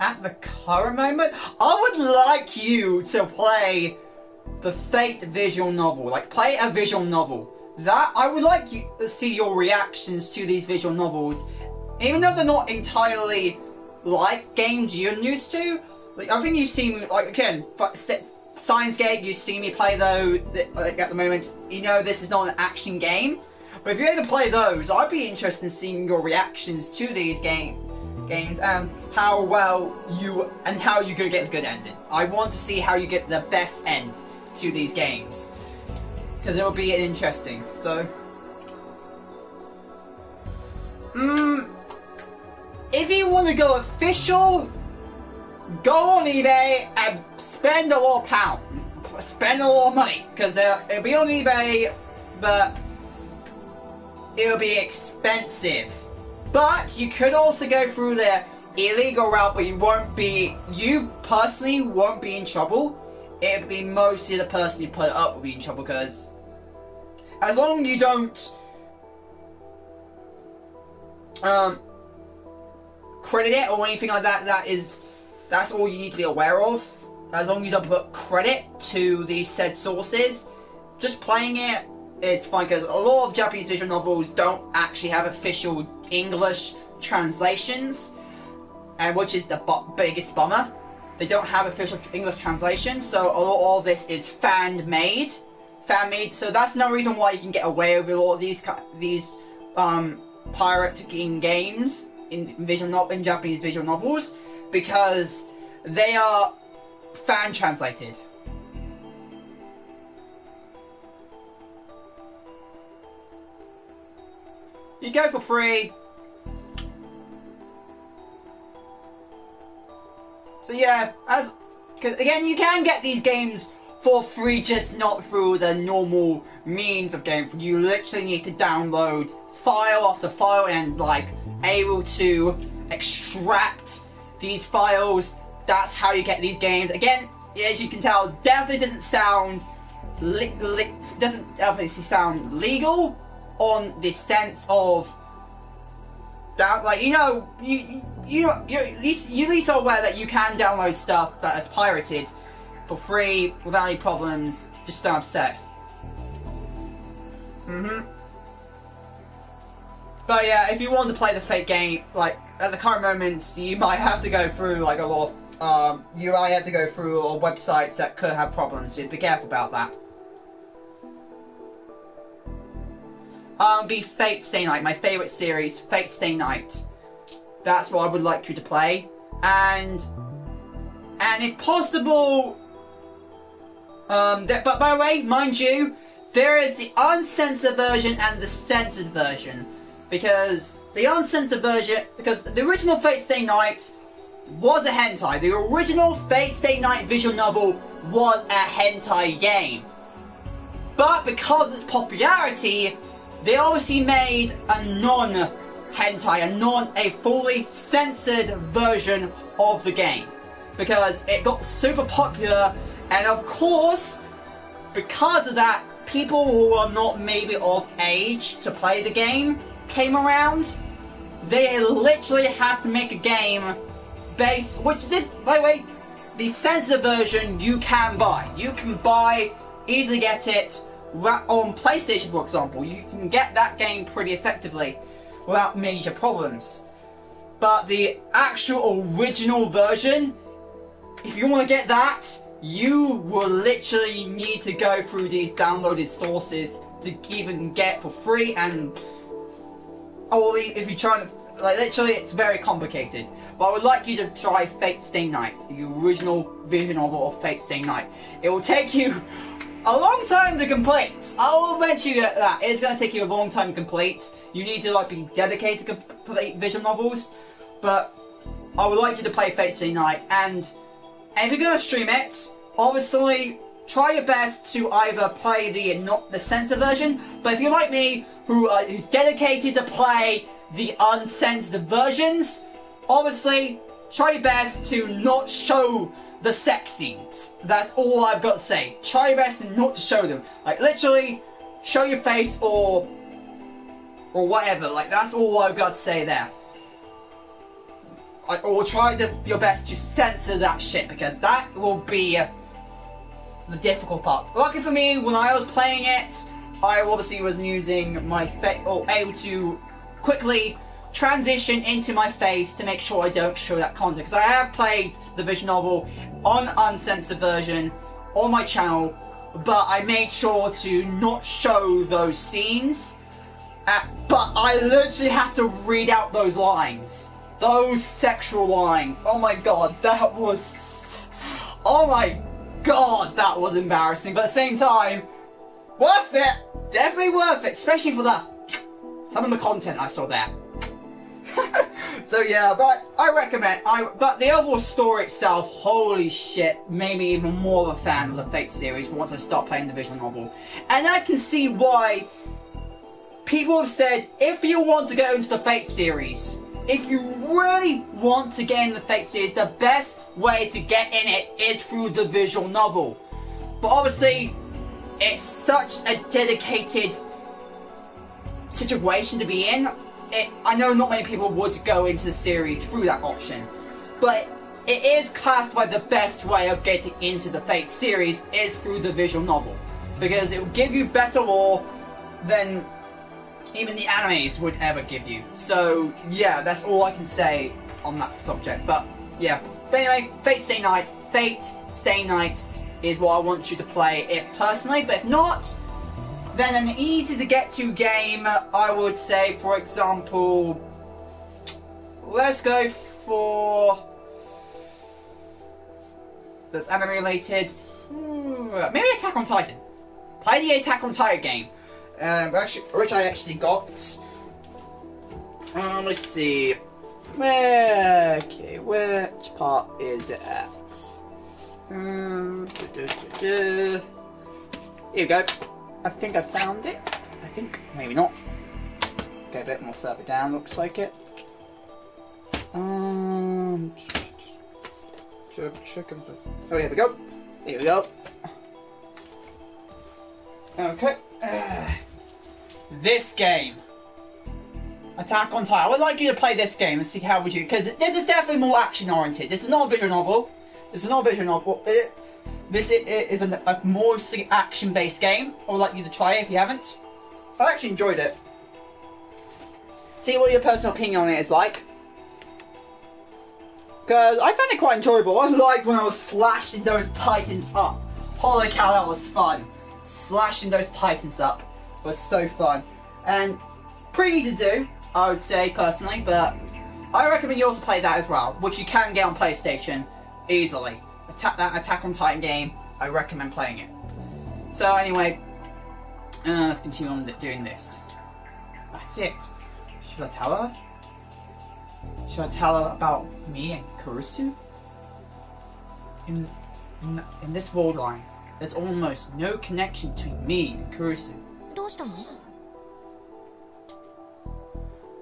At the current moment, I would like you to play the Fate visual novel. Like, play a visual novel. That, I would like you to see your reactions to these visual novels. Even though they're not entirely like games you're used to. Like, I think you've seen me, like, again, Steins, you've seen me play though, like, at the moment. You know this is not an action game. But if you're able to play those, I'd be interested in seeing your reactions to these games and how well you and how you're gonna get the good ending. I want to see how you get the best end to these games because it'll be interesting. So, if you want to go official, go on eBay and spend a lot of pounds. Spend a lot of money, because it'll be on eBay, but it'll be expensive. But you could also go through the illegal route, but you personally won't be in trouble. It'll be mostly the person who put it up will be in trouble, because as long as you don't credit it or anything like that, that's all you need to be aware of. As long as you don't put credit to these said sources, just playing it is fine, because a lot of Japanese visual novels don't actually have official English translations, and which is the biggest bummer. They don't have official English translations, so a lot of this is fan-made. So that's another reason why you can get away with a lot of these pirating games in Japanese visual novels, because they are fan translated. You go for free. So yeah, because again, you can get these games for free, just not through the normal means of game. You literally need to download file after file and able to extract these files. That's how you get these games. Again, as you can tell, definitely doesn't sound legal on the sense of that, you at least are aware that you can download stuff that is pirated for free without any problems. Just don't upset. But yeah, if you want to play the fake game, at the current moments, you might have to go through a lot of you might have to go through websites that could have problems, so be careful about that. Be Fate Stay Night, my favourite series, Fate Stay Night. That's what I would like you to play, and if possible, but by the way, mind you, there is the uncensored version and the censored version, because the uncensored version, because the original Fate Stay Night was a hentai. The original Fate Stay Night visual novel was a hentai game. But because of its popularity, they obviously made a non-hentai, a fully censored version of the game. Because it got super popular, and of course, because of that, people who are not maybe of age to play the game came around. They literally have to make a game based, which this, by the way, the censored version you can buy. You can easily get it on PlayStation, for example. You can get that game pretty effectively without major problems. But the actual original version, if you want to get that, you will literally need to go through these downloaded sources to even get for free, and if you're trying to, literally, it's very complicated. But I would like you to try Fate Stay Night, the original visual novel of Fate Stay Night. It will take you a long time to complete. I will bet you that it's going to take you a long time to complete. You need to be dedicated to complete visual novels. But I would like you to play Fate Stay Night, and if you're going to stream it, obviously try your best to either play the censored version. But if you're like me, who's dedicated to play the uncensored versions, obviously try your best to not show the sex scenes. That's all I've got to say. Try your best not to show them. Literally, show your face or whatever. That's all I've got to say there. Or try your best to censor that shit, because that will be the difficult part. Lucky for me, when I was playing it, I obviously was using my face, or able to quickly transition into my face to make sure I don't show that content. Because I have played the visual novel on uncensored version on my channel, but I made sure to not show those scenes. But I literally had to read out those lines. Those sexual lines. Oh my god, that was... Oh my god, that was embarrassing. But at the same time, worth it! Definitely worth it, especially for that. Some of the content I saw there. So yeah, but I recommend. But the overall story itself, holy shit, made me even more of a fan of the Fate series once I start playing the visual novel. And I can see why people have said, if you want to go into the Fate series, if you really want to get in the Fate series, the best way to get in it is through the visual novel. But obviously, it's such a dedicated situation to be in. I know not many people would go into the series through that option, but it is classified the best way of getting into the Fate series is through the visual novel, because it will give you better lore than even the animes would ever give you. So yeah, that's all I can say on that subject. But yeah, but anyway, Fate Stay Night is what I want you to play it personally, but if not, then an easy to get to game, I would say, for example, let's go for, that's anime related, maybe Attack on Titan. Play the Attack on Titan game, which I actually got. Let's see, okay, which part is it at? Here we go. I think I found it. I think. Maybe not. Go a bit more further down, looks like it. Oh, here we go. Here we go. Okay. This game. Attack on Titan. I would like you to play this game and see how would you... Because this is definitely more action-oriented. This is not a visual novel. This is not a visual novel. This is a mostly action-based game. I would like you to try it if you haven't. I actually enjoyed it. See what your personal opinion on it is like. Because I found it quite enjoyable. I liked when I was slashing those titans up. Holy cow, that was fun. Slashing those titans up was so fun. And pretty easy to do, I would say, personally. But I recommend you also play that as well, which you can get on PlayStation easily. That Attack on Titan game, I recommend playing it. So anyway, let's continue on doing this. That's it. Should I tell her? Should I tell her about me and Kurusu? In this world line, there's almost no connection between me and Kurusu.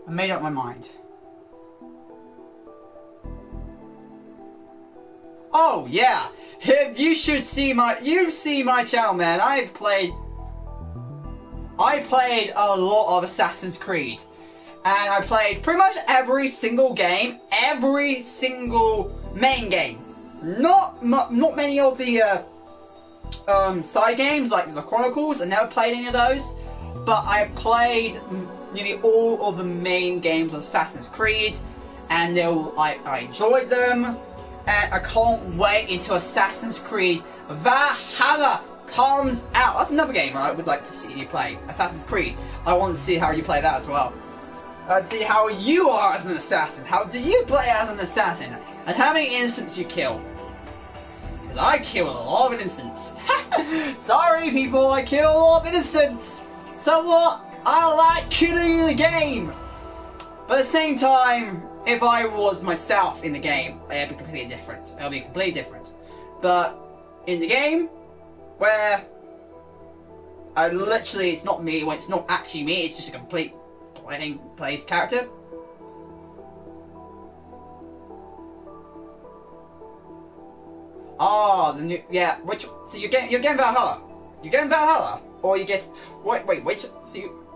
I made up my mind. Oh yeah, if you should see you've seen my channel, man. I played a lot of Assassin's Creed, and I played pretty much every single game, every single main game. Not many of the side games like the Chronicles. I never played any of those, but I played nearly all of the main games of Assassin's Creed, and I enjoyed them. And I can't wait until Assassin's Creed Valhalla comes out. That's another game I would like to see you play. Assassin's Creed. I want to see how you play that as well. See how you are as an assassin. How do you play as an assassin? And how many innocents you kill. Because I kill a lot of innocents. Sorry people, I kill a lot of innocents. So what? I like killing in the game. But at the same time, if I was myself in the game, it'd be completely different. It'll be completely different. But in the game, where I literally, it's not me, when it's not actually me, it's just a complete plays character. Ah, the new, yeah. Which? So you're getting Valhalla. You're getting Valhalla, or you get wait, which? So you,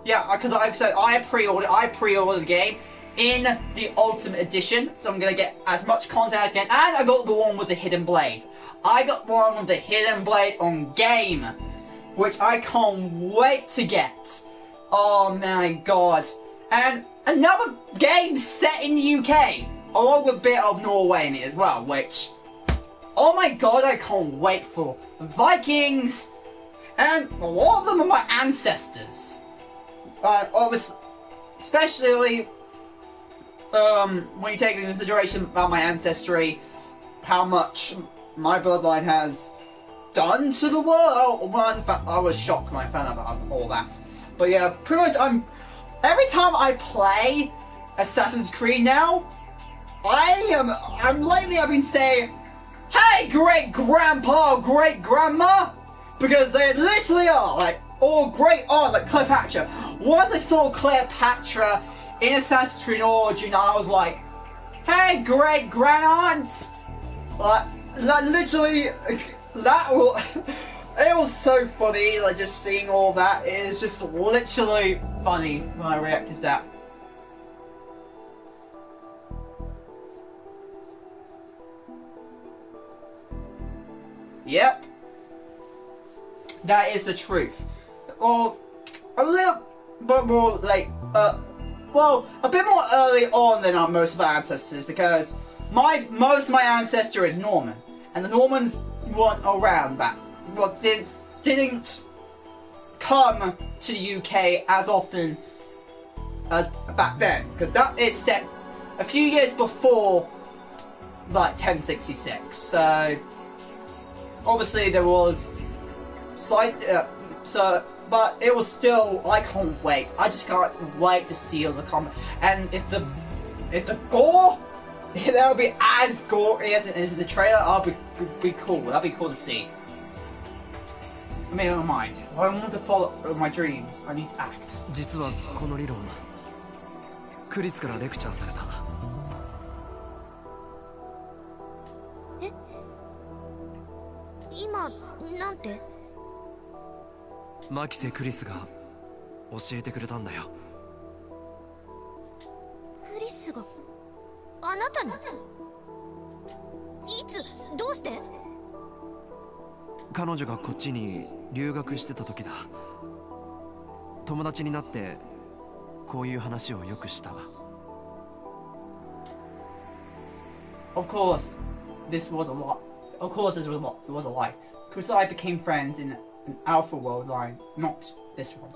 yeah, because I said I pre-ordered the game in the Ultimate Edition, so I'm gonna get as much content as I can. And I got the one with the hidden blade. I got one with the hidden blade on game, which I can't wait to get. Oh my god! And another game set in the UK, along with a bit of Norway in it as well, which, oh my god, I can't wait for. Vikings, and a lot of them are my ancestors. Obviously, especially when you take into consideration about my ancestry, how much my bloodline has done to the world. I was shocked when I found out about all that. But yeah, pretty much every time I play Assassin's Creed now, I've been saying, "Hey, great grandpa, great grandma," because they literally are like all great aunt, like Cleopatra. Once I saw Cleopatra in Assassin's Creed Origin, I was like, "Hey, great grand aunt," like literally it was so funny, like just seeing all that. It is just literally funny when I reacted to that. Yep. That is the truth. Well, a little bit more like, a bit more early on than most of our ancestors, because most of my ancestor is Norman, and the Normans weren't around back. Well, didn't come to the UK as often as back then, because that is set a few years before, like 1066. So obviously there was slight, but it was still. I can't wait. I just can't wait to see all the comment. And if the gore, that'll be as gory as it is in the trailer, I'll be cool. That'll be cool to see. I mean, never mind. If I want to follow my dreams, I need to act. 実はこの理論、クリスからレクチャーされた。え？今なんて？マキセ・クリスが教えてくれたんだよ。クリスがあなたに？いつ？どうして？彼女がこっちに留学してた時だ。友達になってこういう話をよくした。Of course, this was a lot. Of course, this was a lie. Chris and I became friends in an Alpha World line, not this one.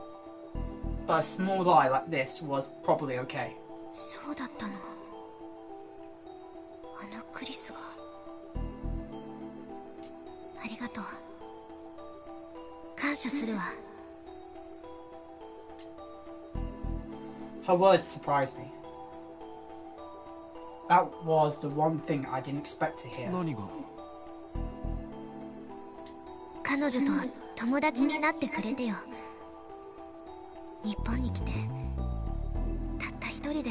But a small lie like this was probably okay. そうだったの。あのクリスが。ありがとう。感謝するわ。Her words surprised me. That was the one thing I didn't expect to hear. 何が？彼女と友達になってくれてよ。日本に来てたった一人で。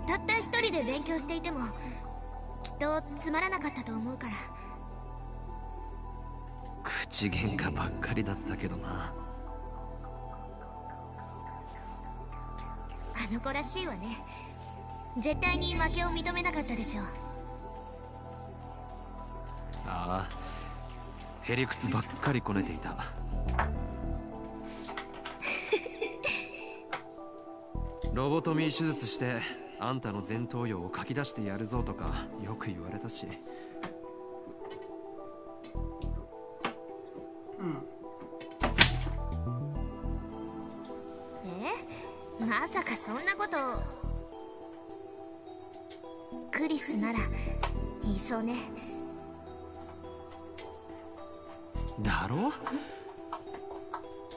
たった一人で勉強していてもきっとつまらなかったと思うから。口喧嘩ばっかりだったけどな。あの子らしいわね。絶対に負けを認めなかったでしょう。ああ、へりくつばっかりこねていた。ロボトミー手術してあんたの前頭葉を書き出してやるぞとかよく言われたし。まさかそんなこと。クリスなら言いそうね。だろ？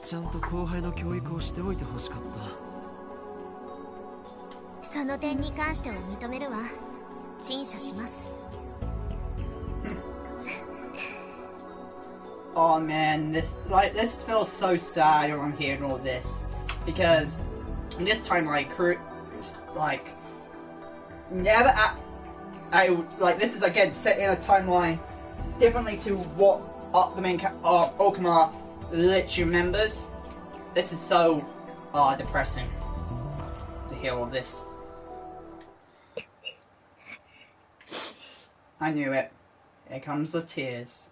ちゃんと後輩の教育をしておいてほしかった。その点に関しては認めるわ。陳謝します。Oh man, this feels so sad when I'm hearing all this, because this time never this is again set in a timeline differently to what the main Okama literally remembers. This is so depressing to hear all this. I knew it. Here comes the tears.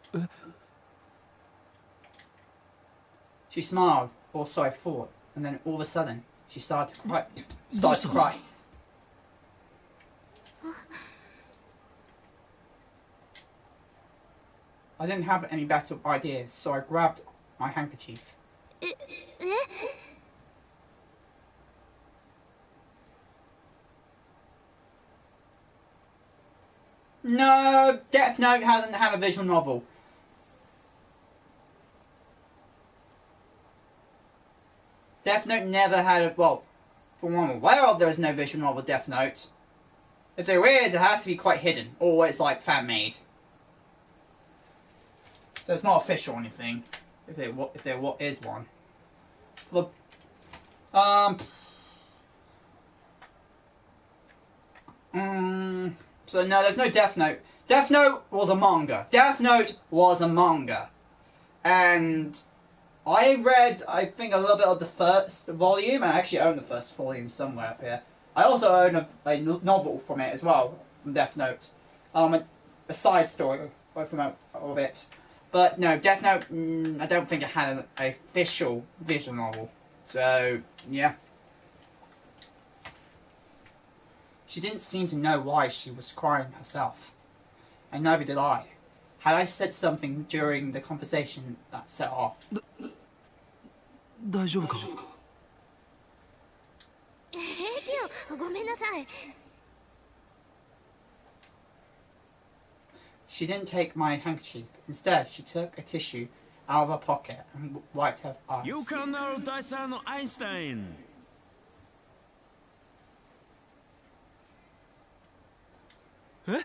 She smiled, or so I thought, and then all of a sudden, she started to cry. I didn't have any better ideas, so I grabbed my handkerchief. No, Death Note hasn't had a visual novel. Death Note never had a, well, from what I'm aware of, there is no visual novel Death Note. If there is, it has to be quite hidden, or it's like fan-made. So it's not official or anything, if there is one. Look, so no, there's no Death Note. Death Note was a manga. Death Note was a manga. And I read, I think, a little bit of the first volume. I actually own the first volume somewhere up here. I also own a novel from it as well, from Death Note. A side story from of it. But no, Death Note, I don't think it had an official visual novel. So, yeah. She didn't seem to know why she was crying herself. And neither did I. Had I said something during the conversation that set off? 大丈夫か? 平気よ、ごめんなさい。 She didn't take my handkerchief. Instead, she took a tissue out of her pocket and wiped her eyes. You can know Dyson Einstein. Eh?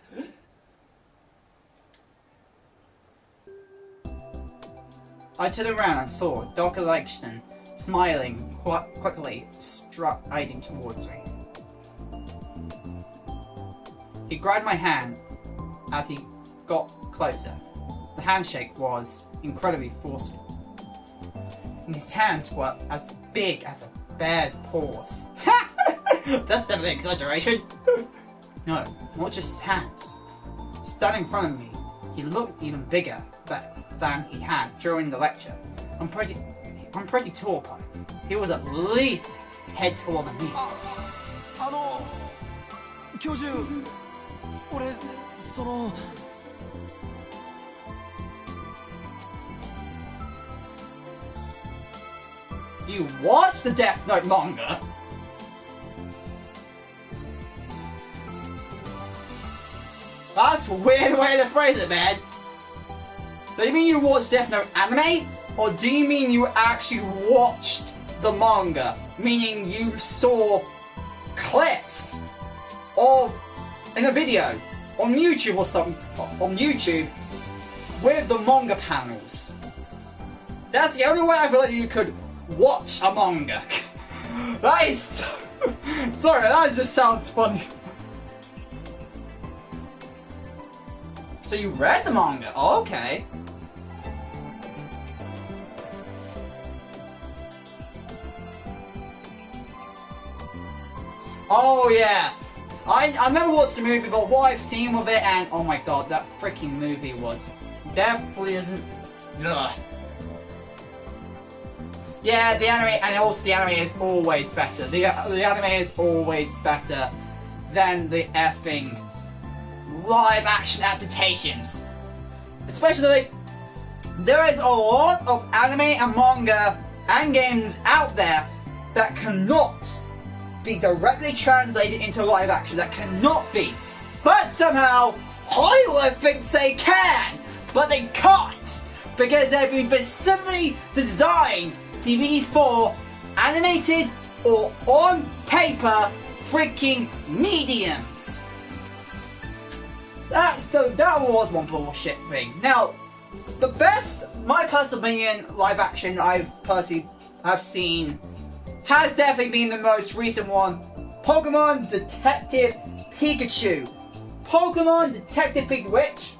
I turned around and saw Dr. Langston smiling quickly, striding towards me. He grabbed my hand as he got closer. The handshake was incredibly forceful. And his hands were as big as a bear's paws. That's definitely an exaggeration. No, not just his hands. Standing in front of me, he looked even bigger than he had during the lecture. I'm pretty tall, but he was at least head taller than me. 教授、俺、その... You watched the Death Note manga? That's a weird way to phrase it, man. Do you mean you watched Death Note anime? Or do you mean you actually watched the manga? Meaning you saw clips of, in a video, on YouTube or something, on YouTube, with the manga panels. That's the only way I feel like you could watch a manga. That is... Sorry, that just sounds funny. So you read the manga? Oh, okay. Oh yeah. I never watched the movie, but what I've seen of it, and oh my god, that freaking movie was definitely isn't. Ugh. Yeah, the anime, and also the anime is always better. The anime is always better than the effing live action adaptations. Especially, there is a lot of anime and manga and games out there that cannot be directly translated into live action. That cannot be. But somehow, Hollywood thinks they can, but they can't. Because they've been specifically designed to be for animated or on paper freaking mediums. That was one bullshit thing. Now, the best, my personal opinion, live action I've personally have seen has definitely been the most recent one, Pokemon Detective Pikachu. Pokemon Detective Pikachu, which...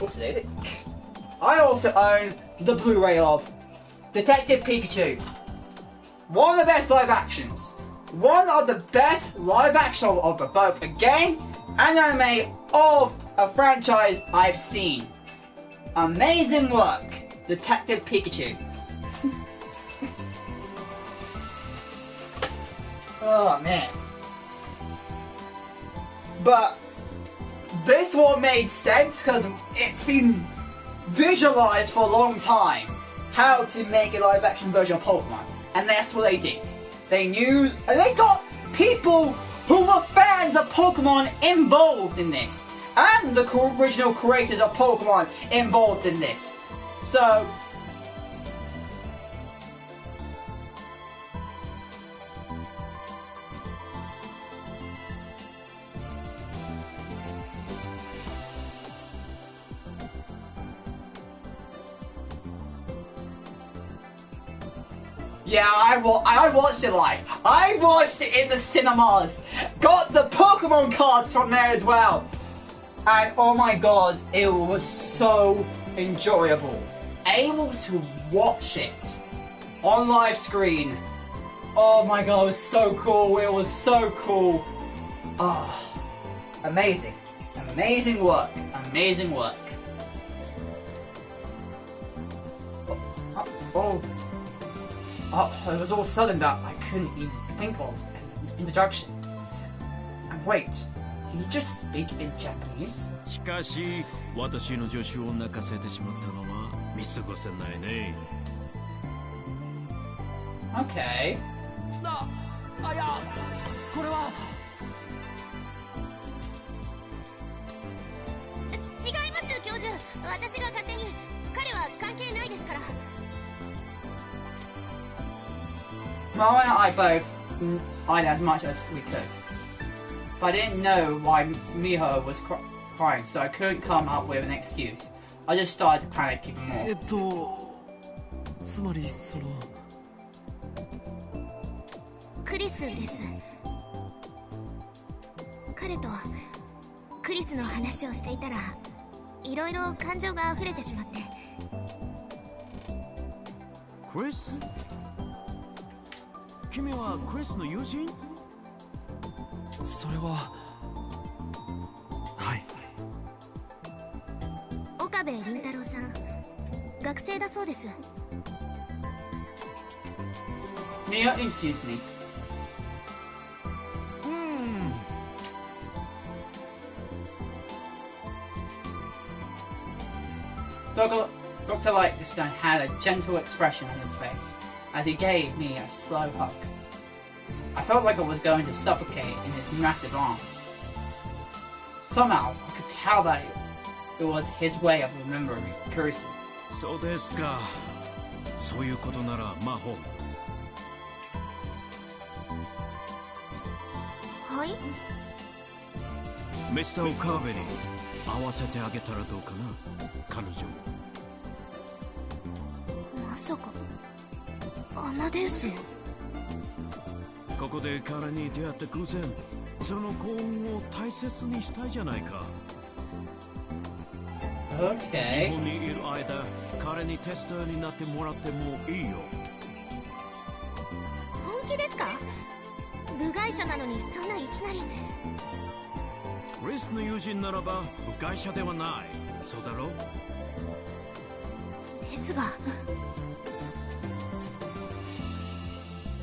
What's it? I also own the Blu-ray of Detective Pikachu. One of the best live actions. One of the best live action of both a game and anime of a franchise I've seen. Amazing work, Detective Pikachu. Oh man. But this one made sense because it's been visualized for a long time how to make a live action version of Pokemon, and that's what they did. They knew, and they got people who were fans of Pokemon involved in this, and the original creators of Pokemon involved in this. So yeah, I watched it live. I watched it in the cinemas. Got the Pokemon cards from there as well. And oh my god, it was so enjoyable. Able to watch it on live screen. Oh my god, it was so cool. It was so cool. Ah, oh, amazing. Amazing work. Amazing work. Oh, it was all sudden that I couldn't even think of an introduction. And wait, did he just speak in Japanese? しかし、私の助手を泣かせてしまったのは見過ごせないね。Okay. いや、これは。違います教授。私が勝手に。彼は関係ないですから。Mama and I both eyed as much as we could. But I didn't know why Miho was crying, so I couldn't come up with an excuse. I just started to panic even more. つまりその。クリスです。彼とクリスの話をしていたら、いろいろ感情が溢れてしまって。クリス？君はクリスの友人？それは。はい。岡部倫太郎さん、学生だそうです。Mia introduced me. Dr. Lightstone had a gentle expression on his face as he gave me a slow hug. I felt like I was going to suffocate in his massive arms. Somehow, I could tell that it was his way of remembering Kurisu. そうですか。そういうことなら魔法。はい。ミスター・オカーベに合わせてあげたらどうかな、彼女。まさかアマデウス。ここで彼に出会った偶然、その幸運を大切にしたいじゃないか。Okay. 日本にいる間、彼にテスターになってもらってもいいよ。本気ですか？部外者なのにそんないきなり。クリスの友人ならば部外者ではない。そうだろう？ですが。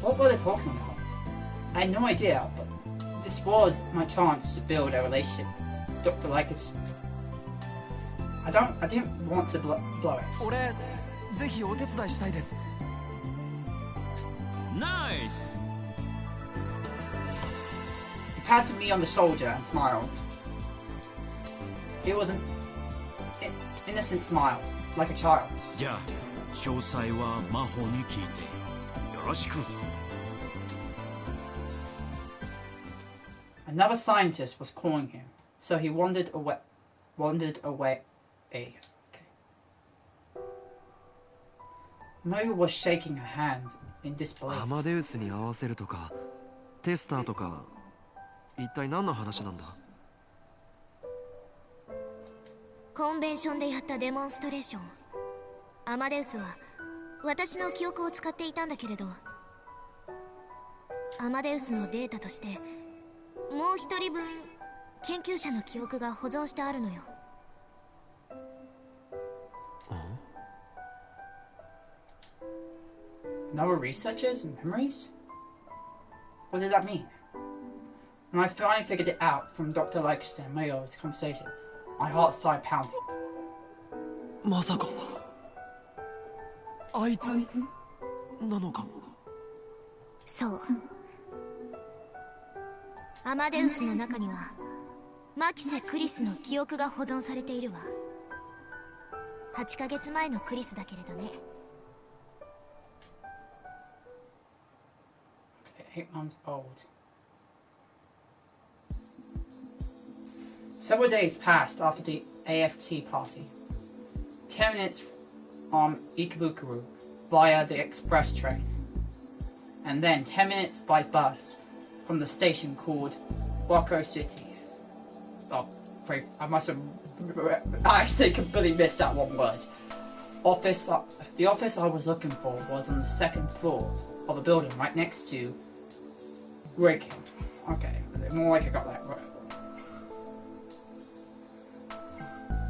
What were they talking about? I had no idea, but this was my chance to build a relationship. Dr. Lycus. I didn't want to blow it. 俺、ぜひお手伝いしたいです。Nice! He patted me on the shoulder and smiled. It was an innocent smile, like a child's. じゃあ、詳細は魔法に聞いて。よろしく。Another scientist was calling him, so he wandered away. Okay. Mo was shaking her hands in disbelief. アマデウスに合わせるとか、テスターとか、一体何の話なんだ？コンベンションでやったデモンストレーション。アマデウスは私の記憶を使っていたんだけれど、アマデウスのデータとしてもう一人分研究者の記憶が保存してあるのよ。Another researcher's memories? What did that mean? When I finally figured it out from Dr. Lancaster and Mayo's conversation, my heart started pounding. まさかあいつなのか。そう。アマデウスの中にはマキセ・クリスの記憶が保存されているわ。8ヶ月前のクリスだけれどね。8 months old. Several days passed after the AFT party. 10 minutes from Ikebukuro via the express train. And then 10 minutes by bus from the station called Wako City. Oh, I must have... I actually completely missed that one word. The office I was looking for was on the second floor of a building right next to Waking. Okay, more like I got that right.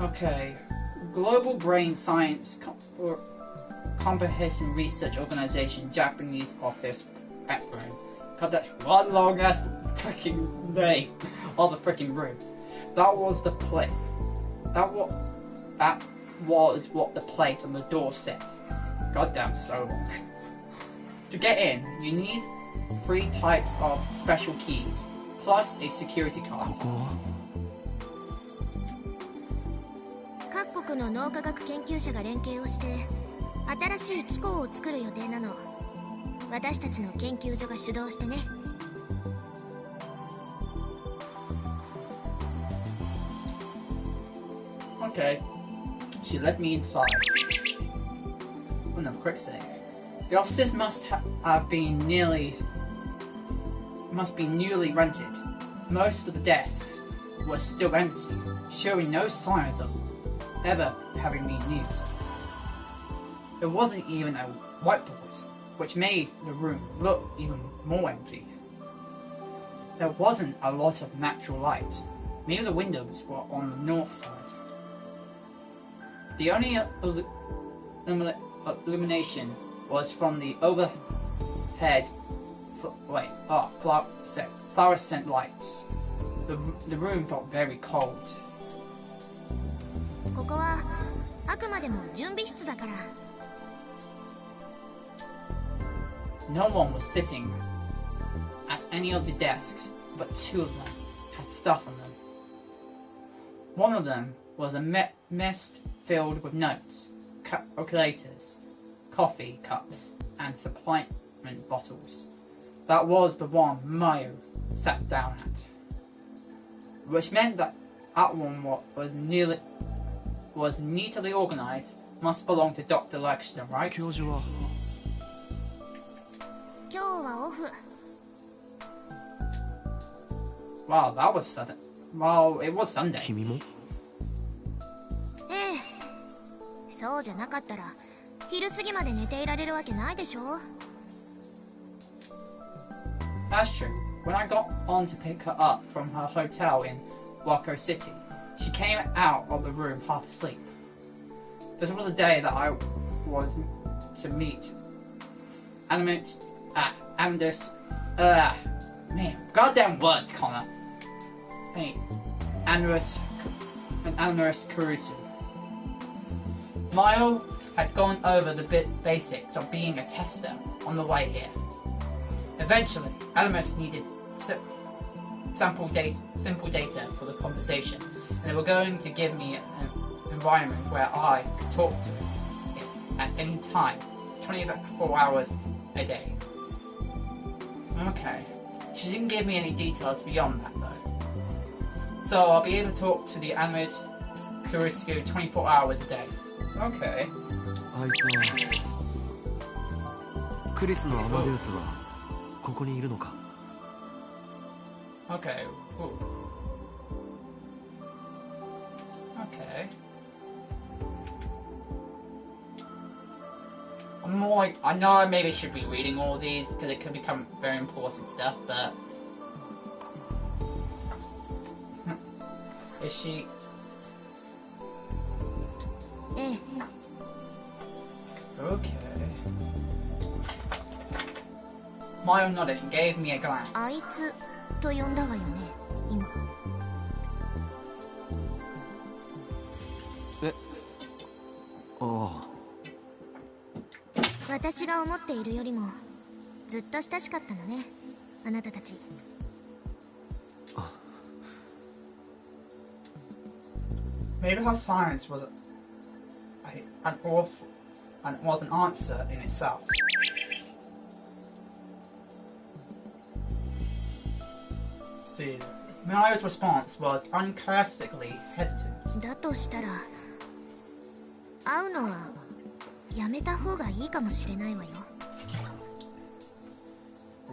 Okay, Global Brain Science Comprehension Research Organization Japanese Office Background. Got that one long ass freaking name of the freaking room. That was the plate. That was what the plate on the door said. Goddamn, so long. To get in, you need 3 types of special keys, plus a security card. ここは各国の脳科学研究者が連携をして新しい機構を作る予定なの。私たちの研究所が主導してね。Okay, she led me inside. Oh no, quick save. The offices must be newly rented. Most of the desks were still empty, showing no signs of ever having been used. There wasn't even a whiteboard, which made the room look even more empty. There wasn't a lot of natural light. Many of the windows were on the north side. The only illumination was from the overhead fluorescent lights. The room felt very cold. ここはあくまでも準備室だから。No one was sitting at any of the desks, but 2 of them had stuff on them. One of them was a mess filled with notes, calculators, coffee cups, and supplement bottles. That was the one Mayo sat down at. Which meant that one was neatly organized, must belong to Dr. Lancaster, right? 教授は今日はオフ。Wow, that was sudden. Well, it was Sunday. 君もええ。そうじゃなかったら昼過ぎまで寝ていられるわけないでしょ。That's true. When I got on to pick her up from her hotel in Wako City, she came out of the room half asleep. This was the day that I was to meet Animus, man, goddamn words, Connor. Hey, Animus Kurusu. Mayo had gone over the basics of being a tester on the way here. Eventually, Animus needed simple data for the conversation, and they were going to give me an environment where I could talk to it at any time, 24 hours a day. Okay, she didn't give me any details beyond that though. So I'll be able to talk to the Animus Kurusu 24 hours a day. Okay. あいつはクリスのアマデウスはここにいるのか。 Okay. Ooh. Okay. I'm more like, I know I maybe should be reading all these because it could become very important stuff, but is she? ええ。 Okay. Mayo nodded and gave me a glance. あいつと呼んだわよね今。ああ、私が思っているよりもずっと親しかったのね、あなたたち。Maybe her silence was an awful and was an answer in itself. See, Mia's response was uncharacteristically hesitant. だとしたら会うのはやめた方がいいかもしれないわよ。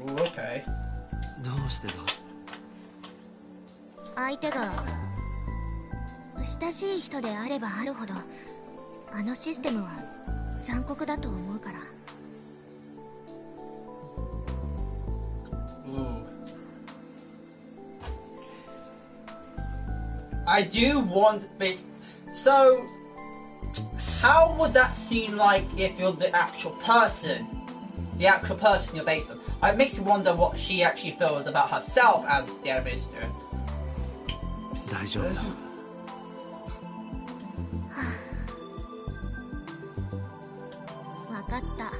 Ooh, okay. どうしてだ？相手が親しい人であればあるほどあのシステムは残酷だと思うから。Ooh. I do want big. So, how would that seem like if you're the actual person? The actual person you're based on. It makes you wonder what she actually feels about herself as the administrator. 大丈夫だ。わかった。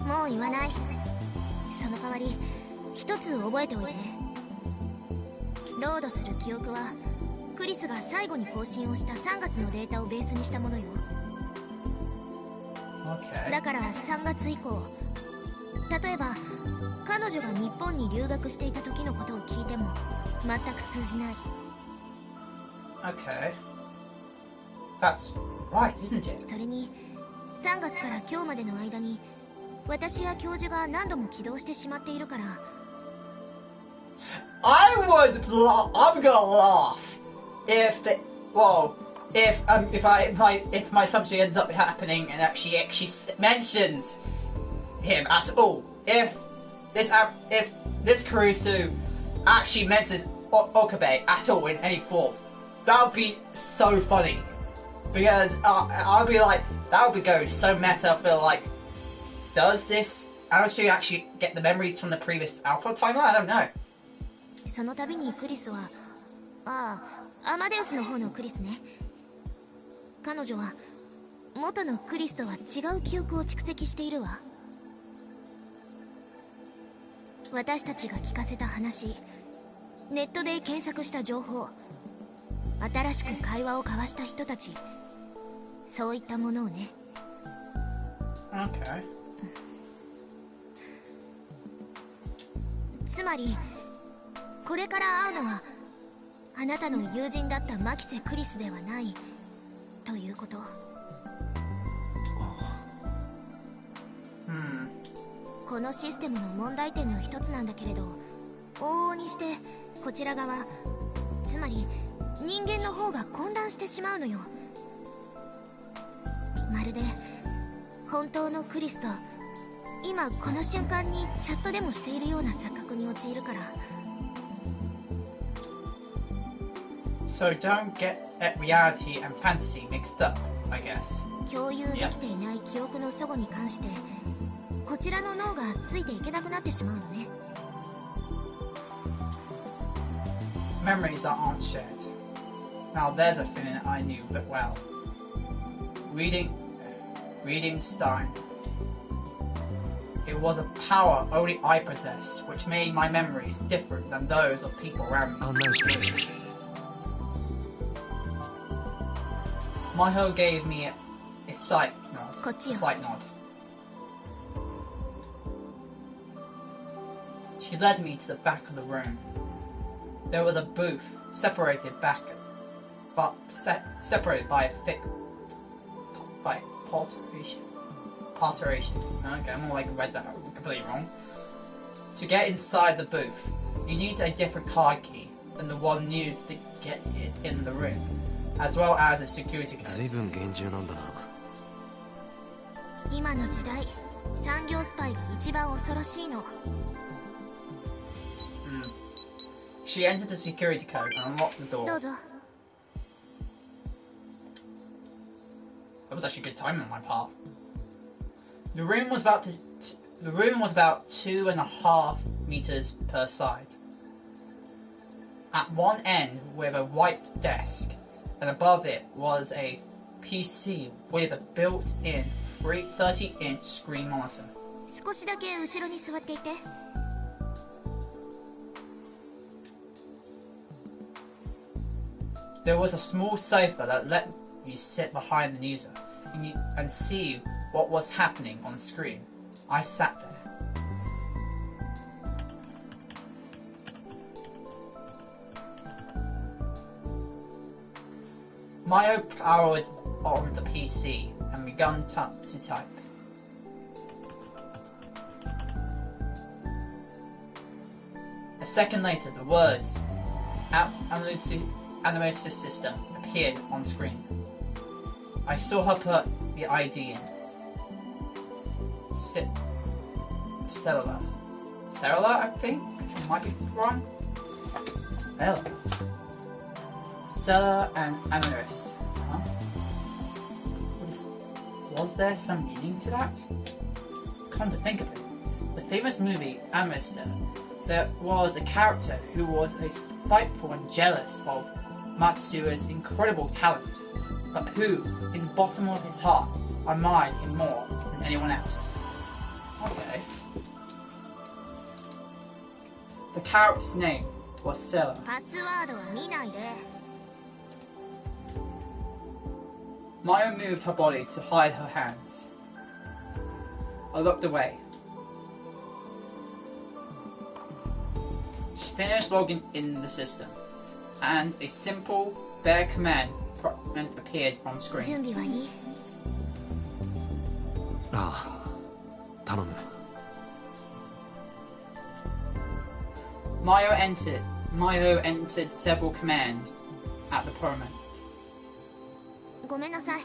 もう言わない。その代わり一つ覚えておいて。ロードする記憶はクリスが最後に更新をした3月のデータをベースにしたものよ。Okay. だから3月以降、例えば彼女が日本に留学していた時のことを聞いても全く通じない。Okay. That's right, isn't it? それに3月から今日までの間に私や教授が何度も起動してしまっているから。I'm gonna laugh if if my subject ends up happening and actually mentions him at all. If this Caruso actually mentions Okabe at all in any form, that would be so funny. Because I'll be like, that would go so meta. I feel like, does this actually get the memories from the previous Alpha timeline? I don't know. その度にクリスは、アマデウスの方のクリスね。彼女は元のクリスとは違う記憶を蓄積しているわ。私たちが聞かせた話、ネットで検索した情報、新しく会話を交わした人たち、そういったものをね。Okay. つまりこれから会うのはあなたの友人だったマキセ・クリスではないということ。このシステムの問題点の一つなんだけれど、往々にしてこちら側、つまり人間の方が混乱してしまうのよ。まるで本当のクリスと今この瞬間にチャットでもしているような錯覚に陥るから。So don't get reality and fantasy mixed up, I guess. 共有できていない記憶の齟齬に関してこちらの脳がついていけなくなってしまうのね。Memories that aren't shared. Now there's a feeling I knew but well. Reading Stein. It was a power only I possessed, which made my memories different than those of people around me. 案内してくれ。Miho gave me a slight nod. こっちよ。 Slight nod. She led me to the back of the room. There was a booth separated by a thick partition. Okay, I'm like read that completely wrong. To get inside the booth, you need a different card key than the one used to get in the room, as well as a security code. 随分厳重なんだな。今の時代、産業スパイが一番恐ろしいの。She entered the security code and unlocked the door. どうぞ。 That was actually good timing on my part. The room was about 2.5 meters per side. at one end with a white desk, and above it was a PC with a built-in 30-inch screen monitor. 少しだけ後ろに座っていて。There was a small sofa that let you sit behind the user and see what was happening on the screen. I sat there. Mayo powered on the PC and began to type. A second later, the words Animator system appeared on screen. I saw her put the ID in. Cellular, I think? Might be wrong. Cellular and analyst. Huh? Was there some meaning to that? Come to think of it, the famous movie Amister, there was a character who was spiteful and jealous of Matsuo's incredible talents, but who, in the bottom of his heart, admired him more than anyone else. Okay. The character's name was Sela. パスワードは見ないで。Maya moved her body to hide her hands. I looked away. She finished logging in the system, and a simple, bare command appeared on screen. 準備はいい？ああ、頼む。Mayo entered several commands at the pyramid. ごめんなさい。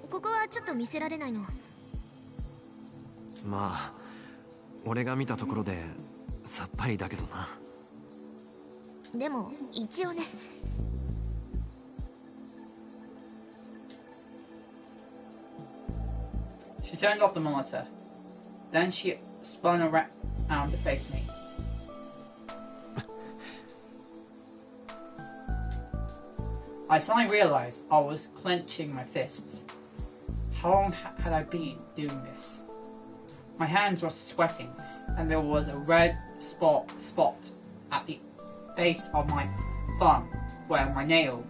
ここはちょっと見せられないの。まあ、俺が見たところでさっぱりだけどな。でも一応ね。She turned off the monitor. Then she spun around to face me. I suddenly realized I was clenching my fists. How long had I been doing this? My hands were sweating, and there was a red spot at the base of my thumb where my nail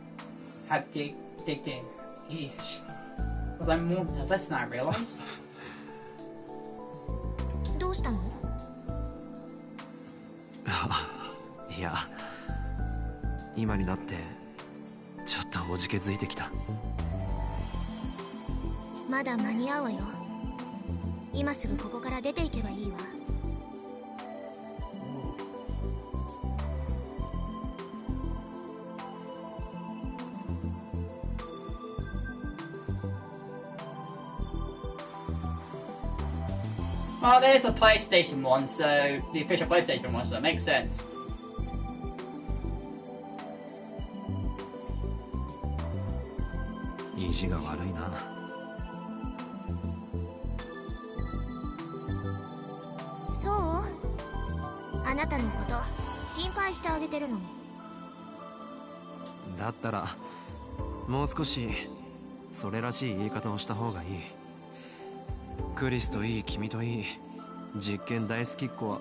had digged in. Eesh. Was I more nervous than I realized? どうしたの？いや、今になってちょっとおじけづいてきた。まだ間に合うわよ。今すぐここから出ていけばいいわ。Well, there's the PlayStation one, so the official PlayStation one, so it makes sense. Easyが悪いな。そう？あなたのこと心配してあげてるのに。だったらもう少しそれらしい言い方をした方がいい。クリスといい、君といい、実験大好きっ子は。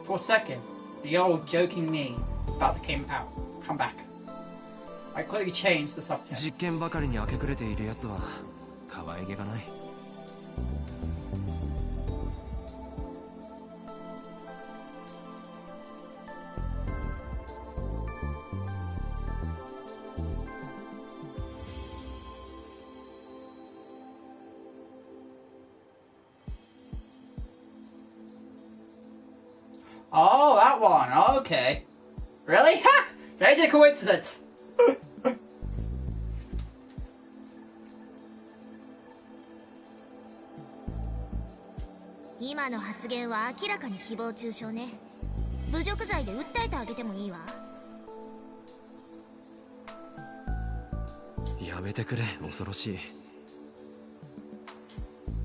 For a second, the old joking me about to come back. I quickly changed the subject. 実験ばかりに明け暮れているやつは可愛げがない。Oh, that one. Okay. Really? Ha! Major coincidence. 今の発言は明らかに誹謗中傷ね。侮辱罪で訴えてあげてもいいわ。やめてくれ、恐ろしい。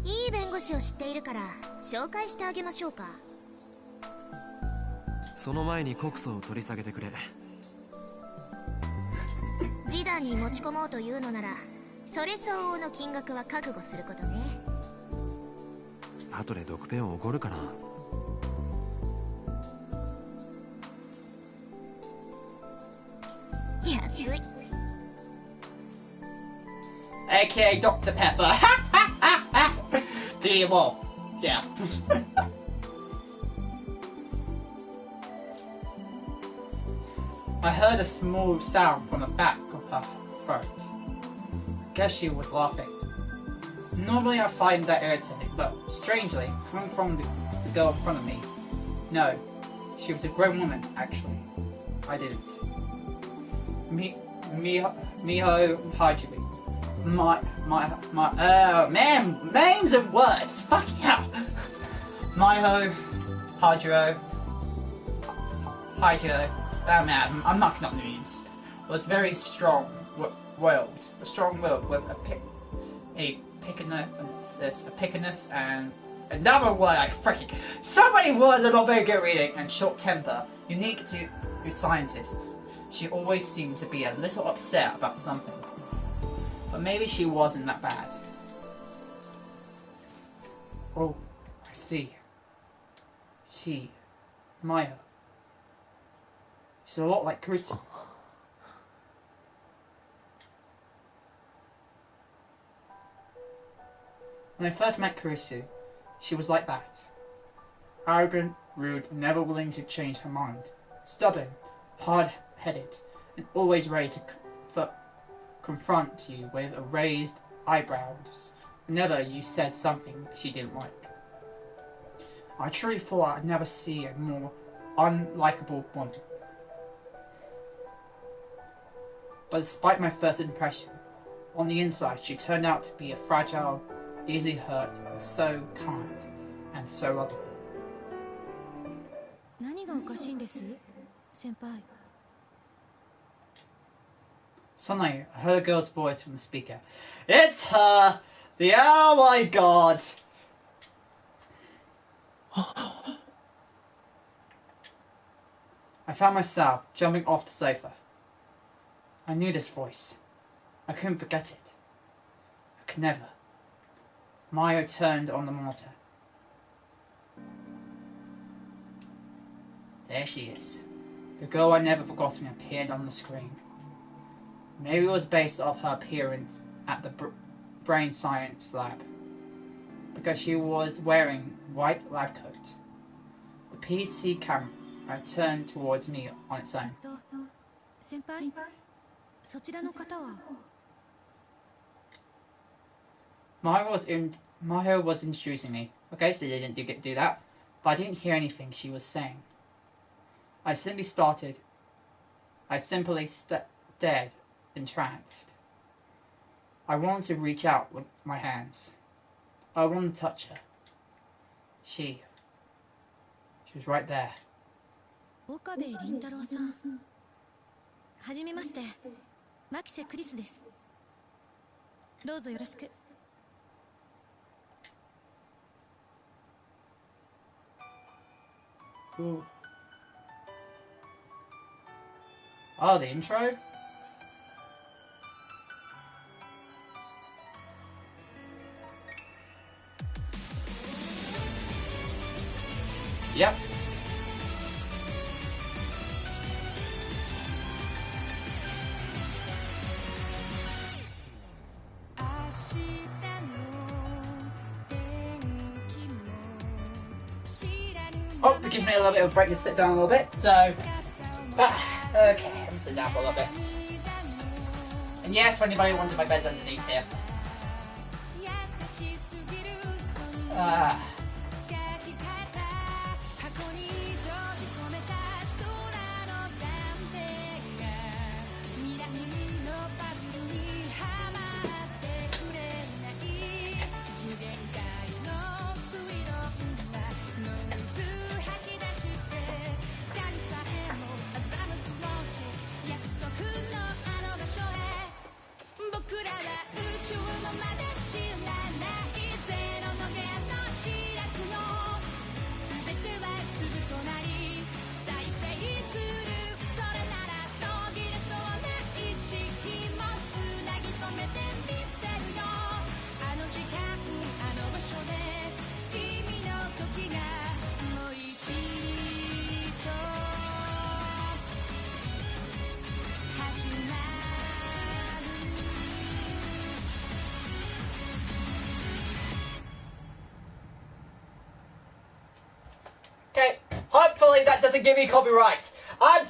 いい弁護士を知っているから紹介してあげましょうか。その前に告訴を取り下げてくれ。示談に持ち込もうというのなら、それ相応の金額は覚悟することね。後で毒ペンをおごるかな。安い。AKA Dr. Pepper. Do you want? Yeah. I heard a small sound from the back of her throat. I guess she was laughing. Normally I find that irritating, but strangely, coming from the girl in front of me, no, she was a grown woman, actually. I didn't. Miho Hajime. Man, names and words, fucking hell. Miho Hajiro. Oh man, I'm mucking up names. Was very strong-willed. A strong-willed with a pickiness and another word I freaking. So many words are not very good reading, and short temper, unique to scientists. She always seemed to be a little upset about something. But maybe she wasn't that bad. Oh, I see. Maya. She's a lot like Kuritsu. When I first met Kuritsu, she was like that. Arrogant, rude, never willing to change her mind. Stubborn, hard-headed, and always ready to confront you with raised eyebrows whenever you said something that she didn't like. I truly thought I'd never see a more unlikable woman. But despite my first impression, on the inside she turned out to be a fragile, easily hurt, and so kind and so loving. 何がおかしいんです、先輩。Suddenly, I heard a girl's voice from the speaker. It's her! Oh my god! I found myself jumping off the sofa. I knew this voice. I couldn't forget it. I could never. Mayo turned on the monitor. There she is. The girl I'd never forgotten appeared on the screen. Maybe it was based off her appearance at the brain science lab, because she was wearing a white lab coat. The PC camera turned towards me on its own. 先輩、そちらの方は。Maho was introducing me. Okay, so they didn't do that, but I didn't hear anything she was saying. I simply stared, entranced. I wanted to reach out with my hands. I wanted to touch her. She was right there. 岡部倫太郎さん。はじめまして、牧瀬クリスです。どうぞよろしく。Ooh. Oh, the intro? Yep. Oh, it gives me a little bit of a break to sit down a little bit, so... okay, let me sit down for a little bit. And yes, for anybody who wonders, my bed's underneath here. that doesn't give me copyright. I'm